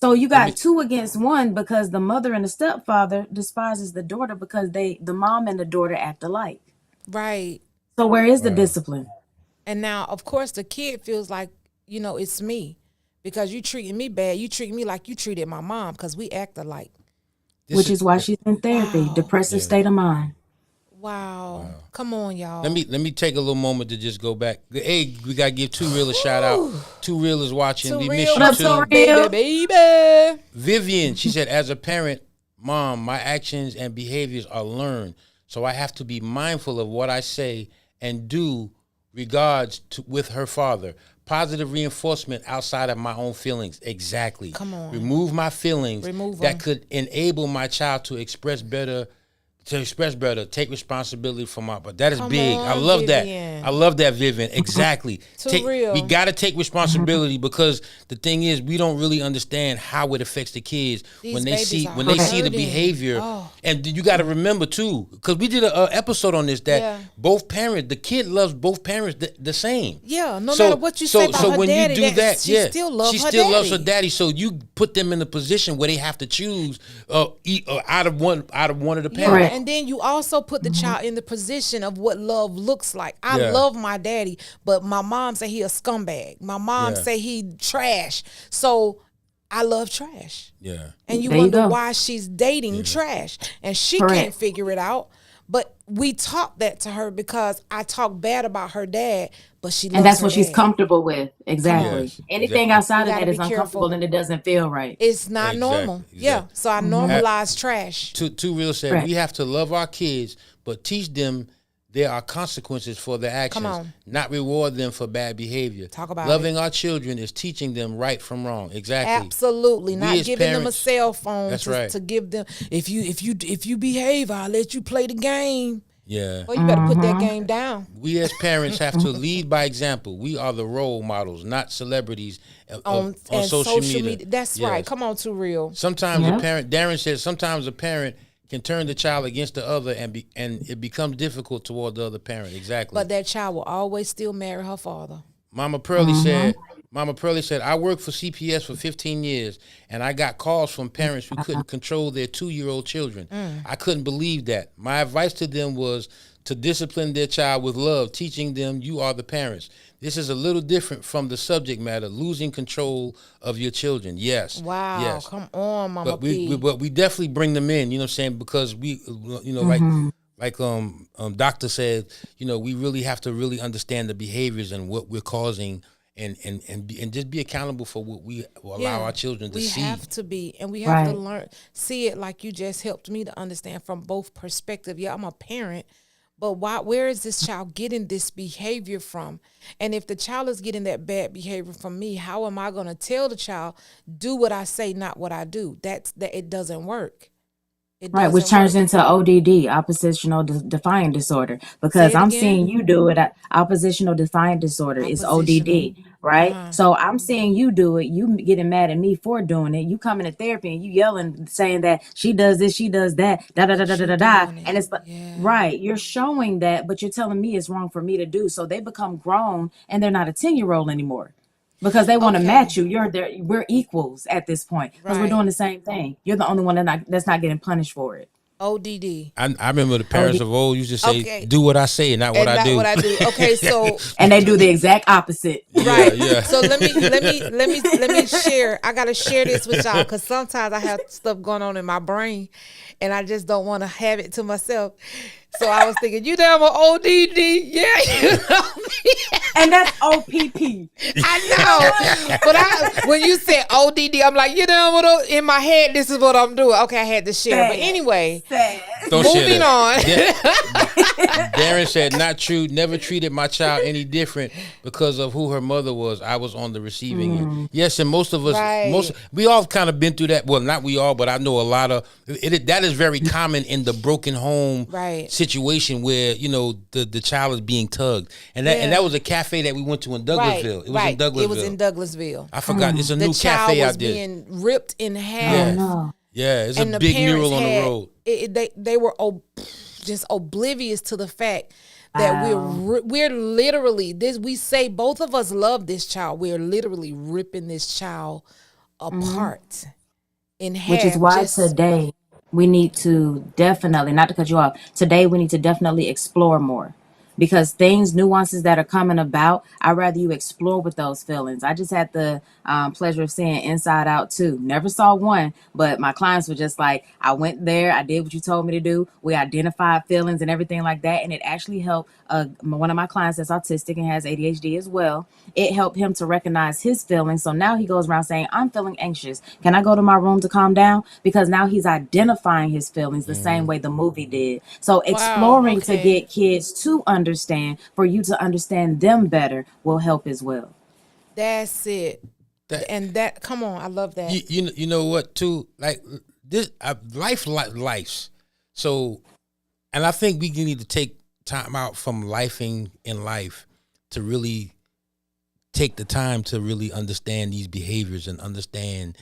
So you Let me got two against one because the mother and the stepfather despises the daughter because the mom and the daughter act alike. Right. So where is the Wow. discipline? And now, of course, the kid feels like, it's me, because you treating me bad. You treat me like you treated my mom, because we act alike. This Which is why she's in therapy, Wow. depressive Yeah. state of mind. Wow. Come on, y'all. Let me take a little moment to just go back. Hey, we gotta give Two Real a shout out. Two Real is watching. We miss Real, you What up, too. Two baby, baby. Vivian, she said, as a parent, mom, my actions and behaviors are learned, so I have to be mindful of what I say and do regards to with her father. Positive reinforcement outside of my own feelings. Exactly. Come on. Remove my feelings Remove that 'em. could enable my child to express better, take responsibility for my. But that is Come big. I on, love Vivian. that. I love that, Vivian. Exactly. Too real. We got to take responsibility because the thing is, we don't really understand how it affects the kids These when they babies see are when they see the hurting. behavior. Oh. And you got to remember too, because we did a episode on this that Yeah. both parents, the kid loves both parents the same. Yeah, no matter what you say about her when daddy, you do that, she yeah, still loves she her still loves her daddy. daddy. So you put them in a position where they have to choose out of one of the Yeah, parents. Correct. and then you also put the child in the position of what love looks like. I Yeah. love my daddy, but my mom say he a scumbag. My mom Yeah. say he trash. So I love trash. Yeah. And you There you wonder go. why she's dating trash. And she Correct. can't figure it out. But we taught that to her because I talk bad about her dad, but she loves And that's her what she's dad. comfortable with. Exactly. Yes, Anything exactly. outside of You gotta that is be uncomfortable careful. and it doesn't feel right. It's not Exactly, normal. Yeah. exactly. So I normalize trash. Two Real said Correct. we have to love our kids, but teach them there are consequences for their actions, on. not reward them for bad behavior. Talk about Loving our children is teaching them right from wrong. Exactly. Absolutely. We Not as giving them a parents- cell phone That's to, right. to give them, if you behave, I'll let you play the game. Yeah. Well, you better put that game down. We as parents have to lead by example. We are the role models, not celebrities on social media. That's Yes. right. Come on, Too Real. Sometimes Yeah. a parent, Darren said, sometimes a parent can turn the child against the other and it becomes difficult toward the other parent. Exactly. But that child will always still marry her father. Mama Pearlie said, I worked for CPS for 15 years, and I got calls from parents who couldn't control their 2-year-old children. I couldn't believe that. My advice to them was to discipline their child with love, teaching them you are the parents. This is a little different from the subject matter, losing control of your children. Yes. Wow. Yes. Come on, Mama But P. we definitely bring them in, you know what I'm saying? Because we, like doctor said, we really have to really understand the behaviors and what we're causing, and just be accountable for what we allow our children to see. We have to be, and we have to Right. see it like you just helped me to understand from both perspectives. Yeah, I'm a parent, but where is this child getting this behavior from? And if the child is getting that bad behavior from me, how am I going to tell the child, do what I say, not what I do? That it doesn't work. It Right, which doesn't turns work. into ODD, oppositional defiant disorder, Say because it I'm again. seeing you do it. Oppositional defiant disorder is Oppositional. ODD, right? Uh-huh. So I'm seeing you do it. You getting mad at me for doing it. You coming to therapy and you yelling, saying that she does this, she does that, da da da da da She da da. doing And it. it's like, Yeah. right, you're showing that, but you're telling me it's wrong for me to do. So they become grown and they're not a 10-year-old anymore. Because they want to match Okay. you. We're equals at this point because we're Right. doing the same thing. You're the only one that's not getting punished for it. ODD. I remember the parents of old used to say, Okay. "Do what I say, and not what And I not do." what I do. Okay, so And they do the exact opposite. right. Yeah. So let me share. I gotta share this with y'all because sometimes I have stuff going on in my brain, and I just don't want to have it to myself. So I was thinking, you damn an ODD, yeah, you know me. And that's OPP. I know, but when you said ODD, I'm like, you know what? In my head, this is what I'm doing. Okay, I had to share, but Sad. anyway, Sad. Don't share moving that. on. Darren said, "Not true. Never treated my child any different because of who her mother was. I was on the receiving end." Yes, and most of us, Right. we all kind of been through that. Well, not we all, but I know a lot of it. That is very common in the broken home Right. situation where the child is being tugged, and that was a cafe that we went to in Right, Douglasville. It was right. in Douglasville. It was in Douglasville. I forgot. It's a The new child cafe was out there. being ripped in Oh half. no. Yeah, it's And a the big parents mural on the had road. they were just oblivious to the fact that we're literally this. We say both of us love this child. We're literally ripping this child apart in half. Which is why just- today we need to definitely, not to cut you off, today we need to definitely explore more. Because nuances that are coming about, I'd rather you explore with those feelings. I just had the pleasure of seeing Inside Out 2. Never saw one, but my clients were just like, I went there, I did what you told me to do. We identified feelings and everything like that. And it actually helped one of my clients that's autistic and has ADHD as well. It helped him to recognize his feelings. So now he goes around saying, I'm feeling anxious. Can I go to my room to calm down? Because now he's identifying his feelings the same way the movie did. So exploring to okay. get kids to understand, for you to understand them better, will help as well. That's it. And that, come on, I love that. You know what too, like this life's so, and I think we need to take time out from lifing in life to really take the time to really understand these behaviors and understand.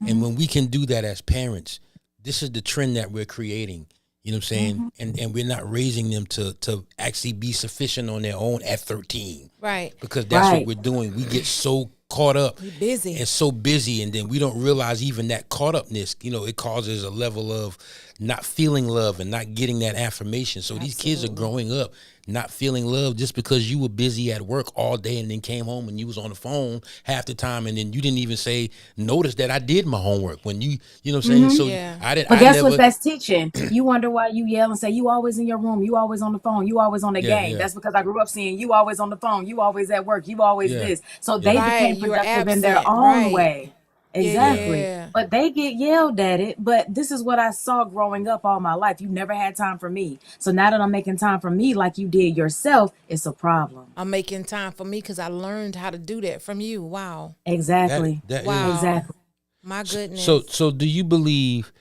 And when we can do that as parents, this is the trend that we're creating. You know what I'm saying? And we're not raising them to actually be sufficient on their own at 13. Right. Because that's Right. what we're doing. We get so caught up We busy. and so busy, and then we don't realize even that caught upness, it causes a level of not feeling love and not getting that affirmation. So these kids are growing up not feeling love just because you were busy at work all day and then came home and you was on the phone half the time, and then you didn't even notice that I did my homework when you know what I'm saying? So Yeah. I didn't. But I guess never, what that's teaching? You wonder why you yell and say, you always in your room, you always on the phone, you always on the Yeah, game. yeah. That's because I grew up seeing you always on the phone, you always at work, you always Yeah. this. So they Right, became you were productive in their absent, own right. way. Exactly. Yeah. But they get yelled at it. But this is what I saw growing up all my life. You never had time for me. So now that I'm making time for me like you did yourself, it's a problem. I'm making time for me because I learned how to do that from you. Wow. Exactly. that is- Wow. Exactly. My goodness. So do you believe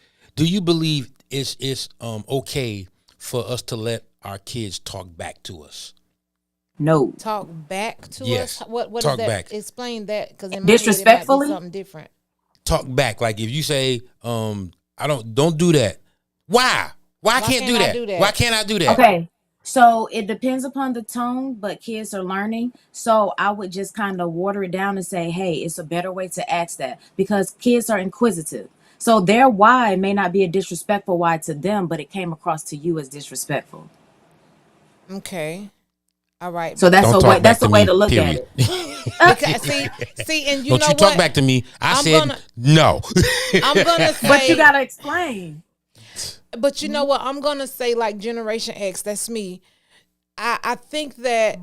it's okay for us to let our kids talk back to us? No. talk back to Yes. us. What Talk is that? back. Explain that, because Disrespectfully? something different. Talk back. Like if you say, I don't do that. Why? Why can't can't I do do that? that? Why can't I do that? Okay. So it depends upon the tone, but kids are learning. So I would just kind of water it down and say, hey, it's a better way to ask that, because kids are inquisitive. So their why may not be a disrespectful why to them, but it came across to you as disrespectful. Okay. All right. So that's Don't the talk way. back That's the to way me, to look period. at it. see, and you Don't know you what? talk back to me. I I'm said gonna- no. I'm gonna say, But you gotta explain. But you know what? I'm gonna say like Generation X. That's me. I think that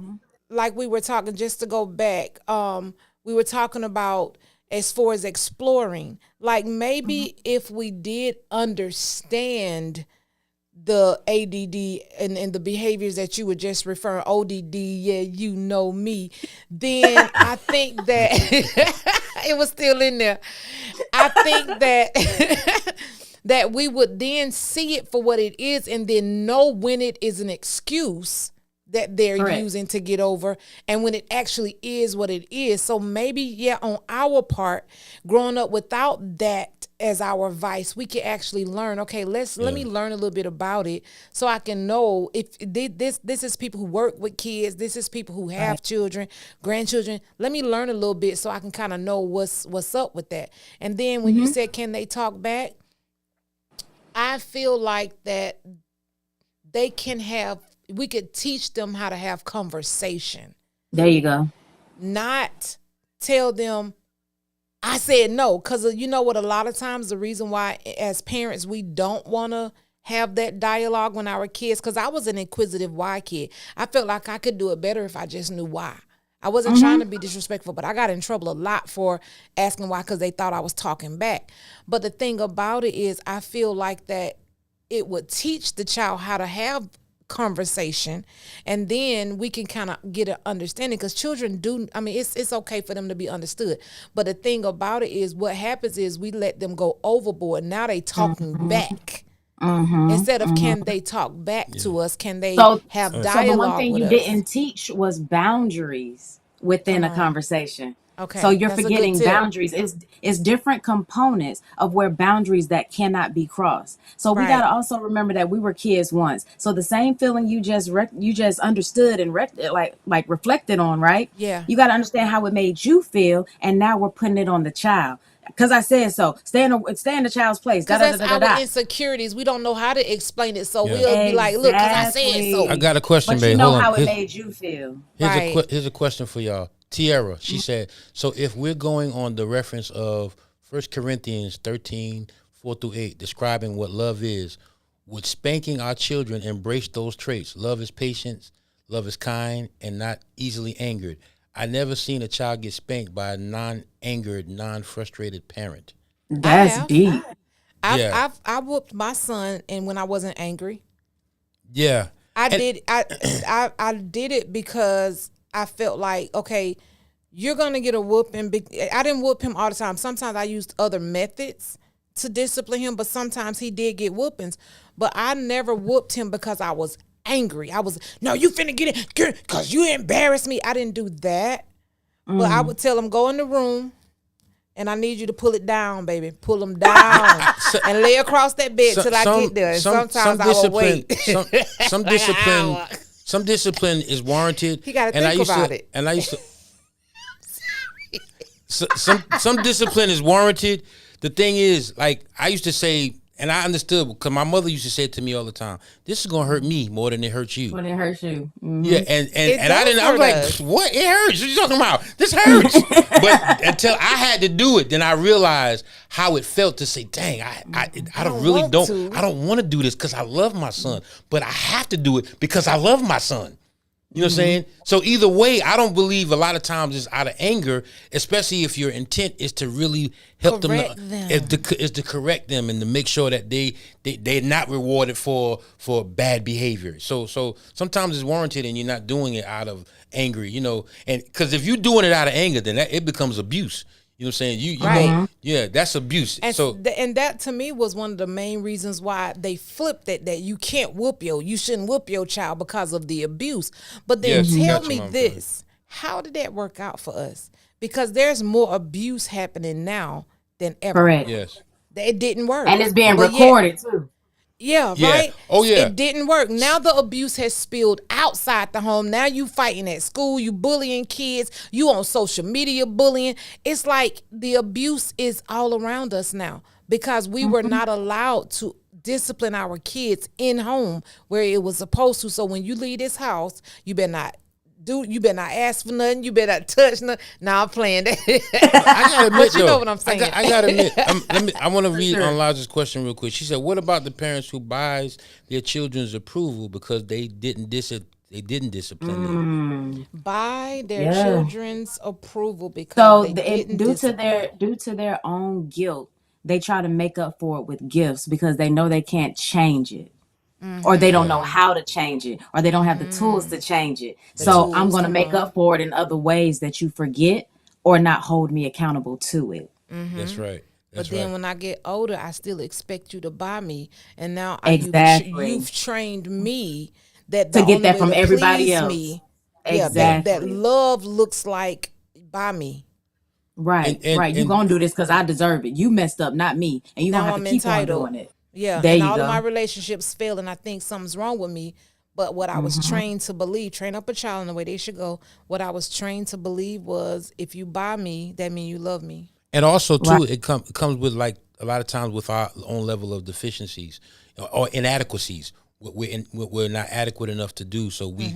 like we were talking just to go back. We were talking about as far as exploring. Like maybe if we did understand the ADD and the behaviors that you were just referring, ODD, yeah, you know me, then I think that it was still in there. I think that that we would then see it for what it is and then know when it is an excuse that they're Correct. using to get over and when it actually is what it is. So maybe, yeah, on our part, growing up without that as our vice, we can actually learn, okay, let me learn a little bit about it so I can know if this is people who work with kids, this is people who have children, grandchildren. Let me learn a little bit so I can kind of know what's up with that. And then when you said, can they talk back? I feel like that we could teach them how to have conversation, There you go. not tell them, I said no. Because you know what, a lot of times the reason why as parents we don't want to have that dialogue when our kids, because I was an inquisitive why kid. I felt like I could do it better if I just knew why. I wasn't trying to be disrespectful, but I got in trouble a lot for asking why because they thought I was talking back. But the thing about it is I feel like that it would teach the child how to have conversation, and then we can kind of get an understanding because children do, I mean, it's okay for them to be understood, but the thing about it is what happens is we let them go overboard. Now they talking back instead of can they talk back to us, can they have So the one dialogue thing with you us. didn't teach was boundaries within a conversation. Okay, So you're that's a good forgetting tip. boundaries. It's different components of where boundaries that cannot be crossed. So we got to Right. also remember that we were kids once. So the same feeling you just understood and like reflected on, right? Yeah. You got to understand how it made you feel, and now we're putting it on the child. Because I said so. Stay in the child's place. Da Because da da that's da our da. insecurities. We don't know how to explain it. So Yeah. we'll be like, look, because I said Exactly. so. I got a question, But you babe. know Hold how on. it made you feel. Right. Here's a question for y'all. Tiara, she said, so if we're going on the reference of 1 Corinthians 13, 4 through 8, describing what love is, would spanking our children embrace those traits? Love is patience, love is kind, and not easily angered. I never seen a child get spanked by a non-angered, non-frustrated parent. That's have. deep. Yeah. I whooped my son, and when I wasn't angry, Yeah. I And- did. I did it because I felt like, okay, you're gonna get a whooping. I didn't whoop him all the time. Sometimes I used other methods to discipline him, but sometimes he did get whoopings. But I never whooped him because I was angry. I was, no, you finna get it because you embarrassed me. I didn't do that. But I would tell him, go in the room. And I need you to pull it down, baby. Pull them down and lay across that bed till I get there. And sometimes I will wait. Some discipline is warranted. He gotta and I think used about to, it. And I used to. Some discipline is warranted. The thing is, like I used to say, and I understood because my mother used to say it to me all the time. This is gonna hurt me more than it hurts you. When it hurts you. Yeah, and It I didn't. does I was hurt like, us. "What? It hurts? What you talking about? This hurts." But until I had to do it, then I realized how it felt to say, "Dang, I don't really want don't. to. I don't want to do this because I love my son, but I have to do it because I love my son." You know what I'm saying? So either way, I don't believe a lot of times it's out of anger, especially if your intent is to really help Correct them, them. is to correct them and to make sure that they're not rewarded for bad behavior. So sometimes it's warranted and you're not doing it out of anger, you know, and because if you're doing it out of anger, then it becomes abuse. You know what I'm saying? You Right. know, yeah, that's abuse. And So and that to me was one of the main reasons why they flipped it, that you can't you shouldn't whoop your child because of the abuse. But then Yes, tell gotcha, me Mom. this, how did that work out for us? Because there's more abuse happening now than ever. Correct. yes. It didn't work. And it's being But yet- recorded too. Yeah, Yeah. right? Oh, yeah. It didn't work. Now the abuse has spilled outside the home. Now you fighting at school, you bullying kids, you on social media bullying. It's like the abuse is all around us now because we were not allowed to discipline our kids in home where it was supposed to. So when you leave this house, you better not Dude, you better not ask for nothing. You better not touch nothing. Nah, I'm playing that. I gotta admit, But you know what I'm saying. I gotta admit. I want to read sure. on Lodge's question real quick. She said, "What about the parents who buys their children's approval because they didn't discipline them?" By their Yeah. children's approval because So they didn't due to their own guilt, they try to make up for it with gifts because they know they can't change it. Or they don't know how to change it, or they don't have the tools to change it. So I'm tools, going to come make on. up for it in other ways that you forget or not hold me accountable to it. That's right. But That's then right. when I get older, I still expect you to buy me, and now Exactly. you've trained me that To the get only that way from to everybody please else. me, Exactly. that love looks like buy me. Right, And- right. You and- gonna do this because I deserve it. You messed up, not me, and you Now gonna have I'm to keep on entitled. doing it. Yeah, There and you all go. of my relationships fail, and I think something's wrong with me. But what I was trained to believe, train up a child in the way they should go. What I was trained to believe was, if you buy me, that means you love me. And also too, Right. it comes with like a lot of times with our own level of deficiencies or inadequacies. We're not adequate enough to do, so we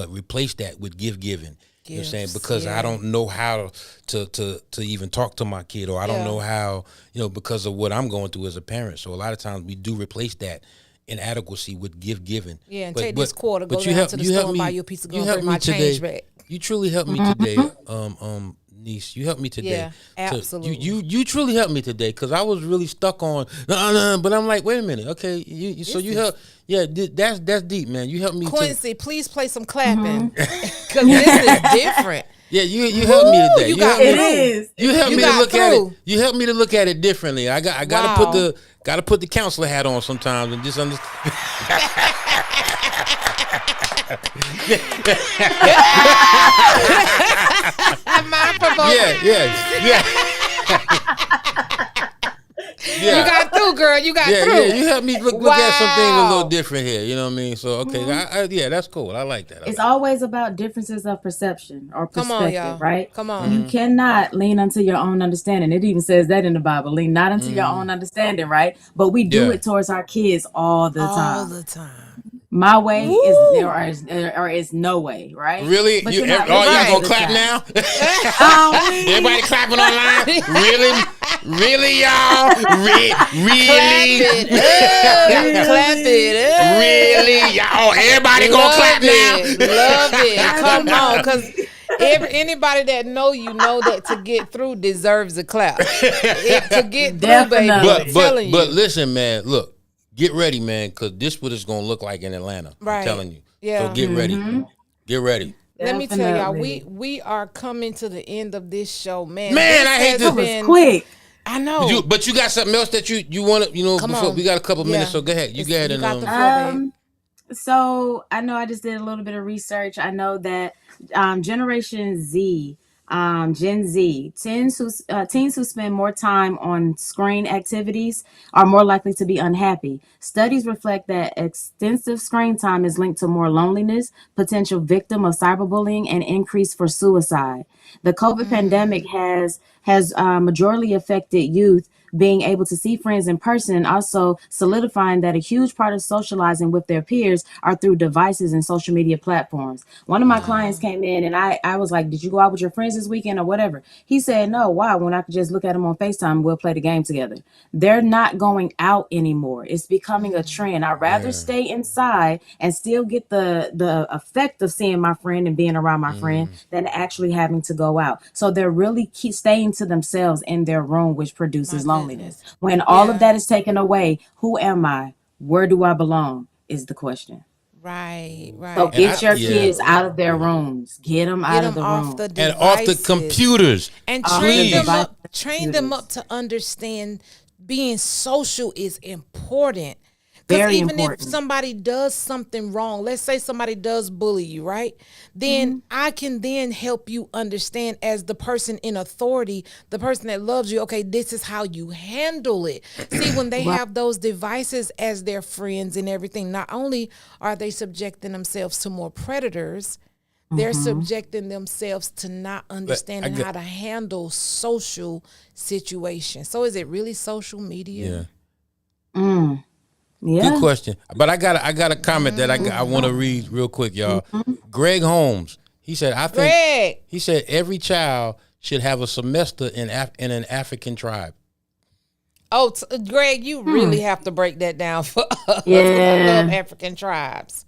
replace that with giving. You know what I'm saying? Gifts, Because yeah. I don't know how to even talk to my kid, or I don't Yeah. know how, because of what I'm going through as a parent. So a lot of times we do replace that inadequacy with giving. Yeah, and take this quarter, go you down help- to the you store help and me- buy you a piece of gum, you help bring me my change today. back. You truly helped me today, niece. You helped me today. Yeah, So absolutely. you truly helped me today because I was really stuck on. But I'm like, wait a minute, okay. So you help. Yeah, that's deep, man. You helped me. Quincy, please play some clapping because this is different. Yeah, you helped me today. you You got helped It me. is. You helped You me to got look at it. through. You helped me to look at it differently. I got to Wow. put the counselor hat on sometimes and just understand. Mind provoking. Yeah. Yeah. You got through, girl. You got Yeah, through. yeah, you helped me look at some things a Wow. little different here. You know what I mean? So okay, yeah, that's cool. I like that. It's always about differences of perception or Come perspective, on, y'all. right? Come on. You cannot lean unto your own understanding. It even says that in the Bible. Lean not unto your own understanding, right? But we do Yeah. it towards our kids all the All time. the time. My way Woo. is or is no way, right? Really? But You you're not y'all right all gonna the clap time. now? Oh, Everybody clapping online? Really, y'all? Really? Clap it up. Really, y'all? Everybody gonna Love clap now? it. Love it. Come on, because anybody that know you know that to get through deserves a clap. To get through, baby. Definitely. I'm telling you. But listen, man. Look, get ready, man, because this what it's gonna look like in Atlanta. Right. I'm telling you. Yeah. So get ready. Get ready. Let me tell y'all, definitely. we are coming to the end of this show, man. Man, This I hate has this. that was been- quick. I know. But you got something else that you want to, Come before on. we got a couple minutes, Yeah. so go ahead. You go ahead You and got the floor, babe. So I know I just did a little bit of research. I know that Generation Z, Gen Z, teens who spend more time on screen activities are more likely to be unhappy. Studies reflect that extensive screen time is linked to more loneliness, potential victim of cyberbullying, and increase for suicide. The COVID pandemic has majorly affected youth being able to see friends in person, and also solidifying that a huge part of socializing with their peers are through devices and social media platforms. One of my clients came in and I was like, "Did you go out with your friends this weekend or whatever?" He said, "No, why? When I could just look at them on FaceTime, we'll play the game together." They're not going out anymore. It's becoming a trend. I'd rather stay inside and still get the effect of seeing my friend and being around my friend than actually having to go out. So they're really keep staying to themselves in their room, which produces loneliness. When all Yeah. of that is taken away, who am I? Where do I belong? Is the question. Right, right. So get your yeah. kids out of their rooms. Get them out Get of them the off room. the and devices. off the computers. And Off train the them devices. up. Train them up to understand being social is important. Because Very even important. if somebody does something wrong, let's say somebody does bully you, right? Then I can then help you understand as the person in authority, the person that loves you, okay, this is how you handle it. See, when they have those devices as their friends and everything, not only are they subjecting themselves to more predators, they're subjecting themselves to not understanding get- how to handle social situations. So is it really social media? Yeah. Yeah. Good question. But I got a comment that I want to read real quick, y'all. Greg Holmes, He said, I think. Greg. He said every child should have a semester in an African tribe. Oh, Greg, you really have to break that down for us. 'Cause I Yeah. love African tribes.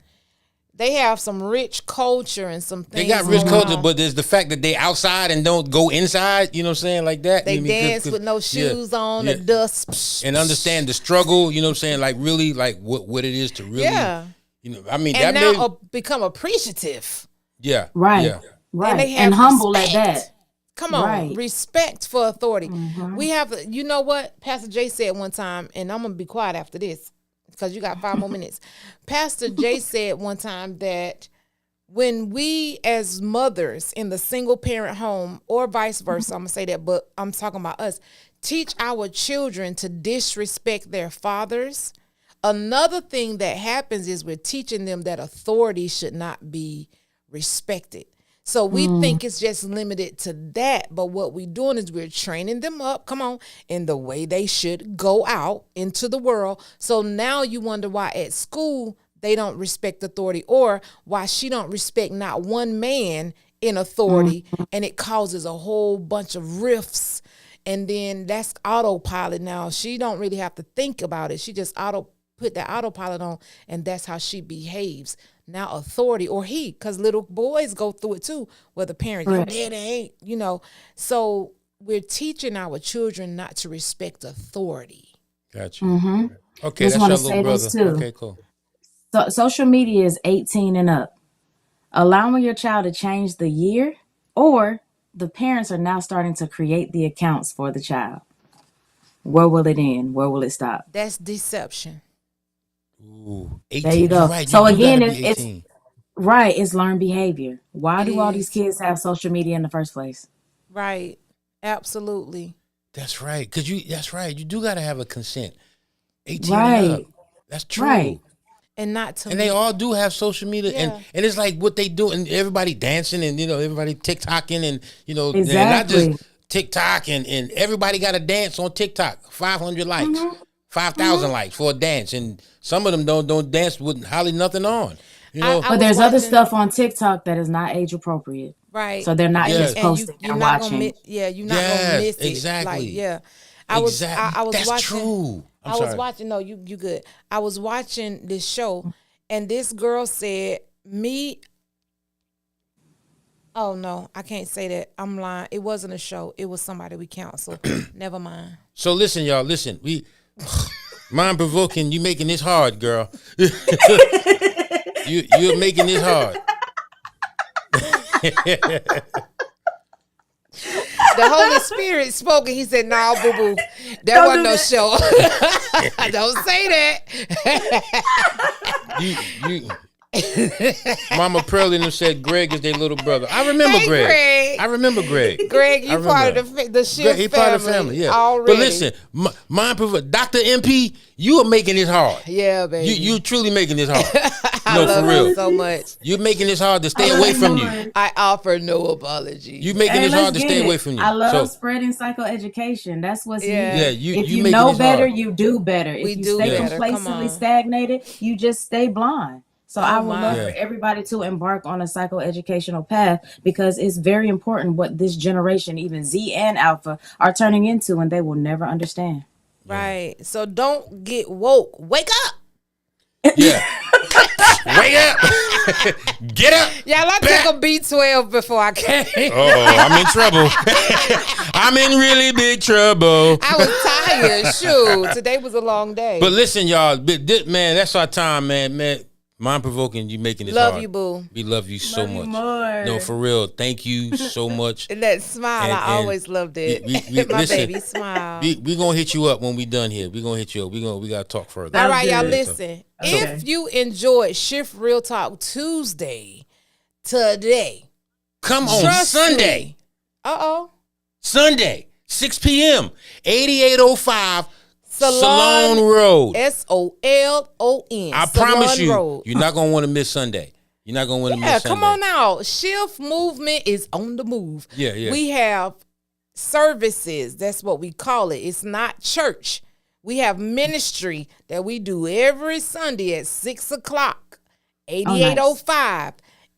They have some rich culture and some things. They got rich going culture, on. but there's the fact that they outside and don't go inside. You know what I'm saying? Like that. They You know what I mean? dance with no shoes on, yeah. the dust. And understand the struggle. You know what I'm saying? Like really, like what it is to really. Yeah. You know, I mean, And that now may, become appreciative. yeah, Right. yeah. Right. And And, they have humble respect. at that. Come on, Right. respect for authority. We have, you know what Pastor Jay said one time, and I'm gonna be quiet after this because you got 5 more minutes. Pastor Jay said one time that when we as mothers in the single parent home or vice versa, I'm gonna say that, but I'm talking about us, teach our children to disrespect their fathers. Another thing that happens is we're teaching them that authority should not be respected. So we think it's just limited to that, but what we're doing is we're training them up, come on, in the way they should go out into the world. So now you wonder why at school they don't respect authority, or why she don't respect not one man in authority, and it causes a whole bunch of rifts. And then that's autopilot now. She don't really have to think about it. She just put that autopilot on, and that's how she behaves. Now authority, or he, because little boys go through it too, where the parents, your Right. daddy ain't, you know. So we're teaching our children not to respect authority. Gotcha. Okay, Just that's wanna your say little this brother. too. Okay, cool. So social media is 18 and up. Allowing your child to change the year, or the parents are now starting to create the accounts for the child. Where will it end? Where will it stop? That's deception. Ooh, 18. There you go. You're right. So you do again, gotta be it's 18. right. It's learned behavior. Why It do all these is. kids have social media in the first place? Right. Absolutely. That's right. That's right. You do gotta have a consent. 18 Right. and up. That's true. Right. And not to And they all do have social media, Yeah. and it's like what they do, and everybody dancing, and everybody TikToking, and and not Exactly. just TikTok, and everybody got to dance on TikTok. 500 likes, 5,000 likes for a dance, and some of them don't dance with hardly nothing on. You know, I But there's was other watching- stuff on TikTok that is not age appropriate. Right. So they're not Yes. just And posting you're and not watching. gonna you're not Yes, gonna miss it. exactly. Like, yeah. I was That's watching true. I'm I was sorry. watching you good. I was watching this show, and this girl said, oh no, I can't say that. I'm lying. It wasn't a show. It was somebody we counseled. Never mind. So listen, y'all. Listen, we mind provoking. You making this hard, girl. You're making this hard. The Holy Spirit spoke, and he said, "No, boo boo, that Don't wasn't do no that. show. Don't say that." You Mama Pearl and them said Greg is their little brother. I remember Hey, Greg. Greg. I remember Greg. Greg, I you part remember. of the Shift Greg, he family. part of the family, yeah. Already. But listen, mind provoking. Dr. MP, you are making this hard. Yeah, baby. You truly making this hard. I No, love for real. you so much. You're making this hard to stay away from you. I offer no apology. You making Hey, this let's hard to get stay it. away from you. I love So, spreading psychoeducation. That's what's Yeah. needed. Yeah, you if you making know this better, hard. you do better. We If you do stay better. Come complacently on. stagnated, you just stay blind. So I would my. love Yeah. for everybody to embark on a psychoeducational path, because it's very important what this generation, even Z and Alpha, are turning into, and they will never understand. Right. So don't get woke. Wake up. yeah. Wake up. Get up. Y'all, I took a B12 before I came. Oh, I'm in trouble. I'm in really big trouble. I was tired. Shoot. Today was a long day. But listen, y'all, man, that's our time, man. Mind provoking, you making this Love hard. you, boo. We love you so Love you much. more. No, for real. Thank you so much. And that smile, And- I and always loved it. we- My listen, baby smile. We gonna hit you up when we done here. We gonna hit you up. We gotta talk further. All Sounds right, y'all, good. listen. Okay. If you enjoyed Shift Real Talk Tuesday today, Come on trust Sunday. me. Uh-oh. Sunday, 6 p.m. 8805 Salon Salon Road. SOLON. I promise you, Road. you're not gonna want to miss Sunday. You're not gonna want to Yeah, miss Sunday. come on now. Shift movement is on the move. Yeah, yeah. We have services. That's what we call it. It's not church. We have ministry that we do every Sunday at 6 o'clock. 8805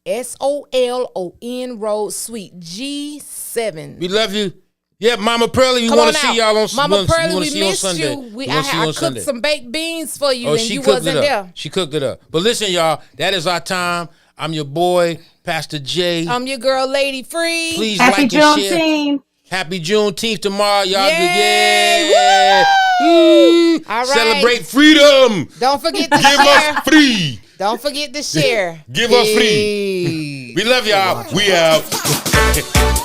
Solon Road, Suite G7. We love you. Yeah, Mama Pearly, we Come want on to see out. y'all on Mama Pearly, we we see you on missed Sunday. you. We want to see you I on cooked Sunday. some baked beans for you, Oh, and she you cooked wasn't it up. there. She cooked it up. But listen, y'all, that is our time. I'm your boy, Pastor J. I'm your girl, Lady Free. Please Happy like and share. Juneteenth. Happy Juneteenth tomorrow, y'all. Yay! Yeah. Woo! All right. Celebrate freedom. Don't forget to Give share. us free. Don't forget to share. Give us free. We love y'all. We out.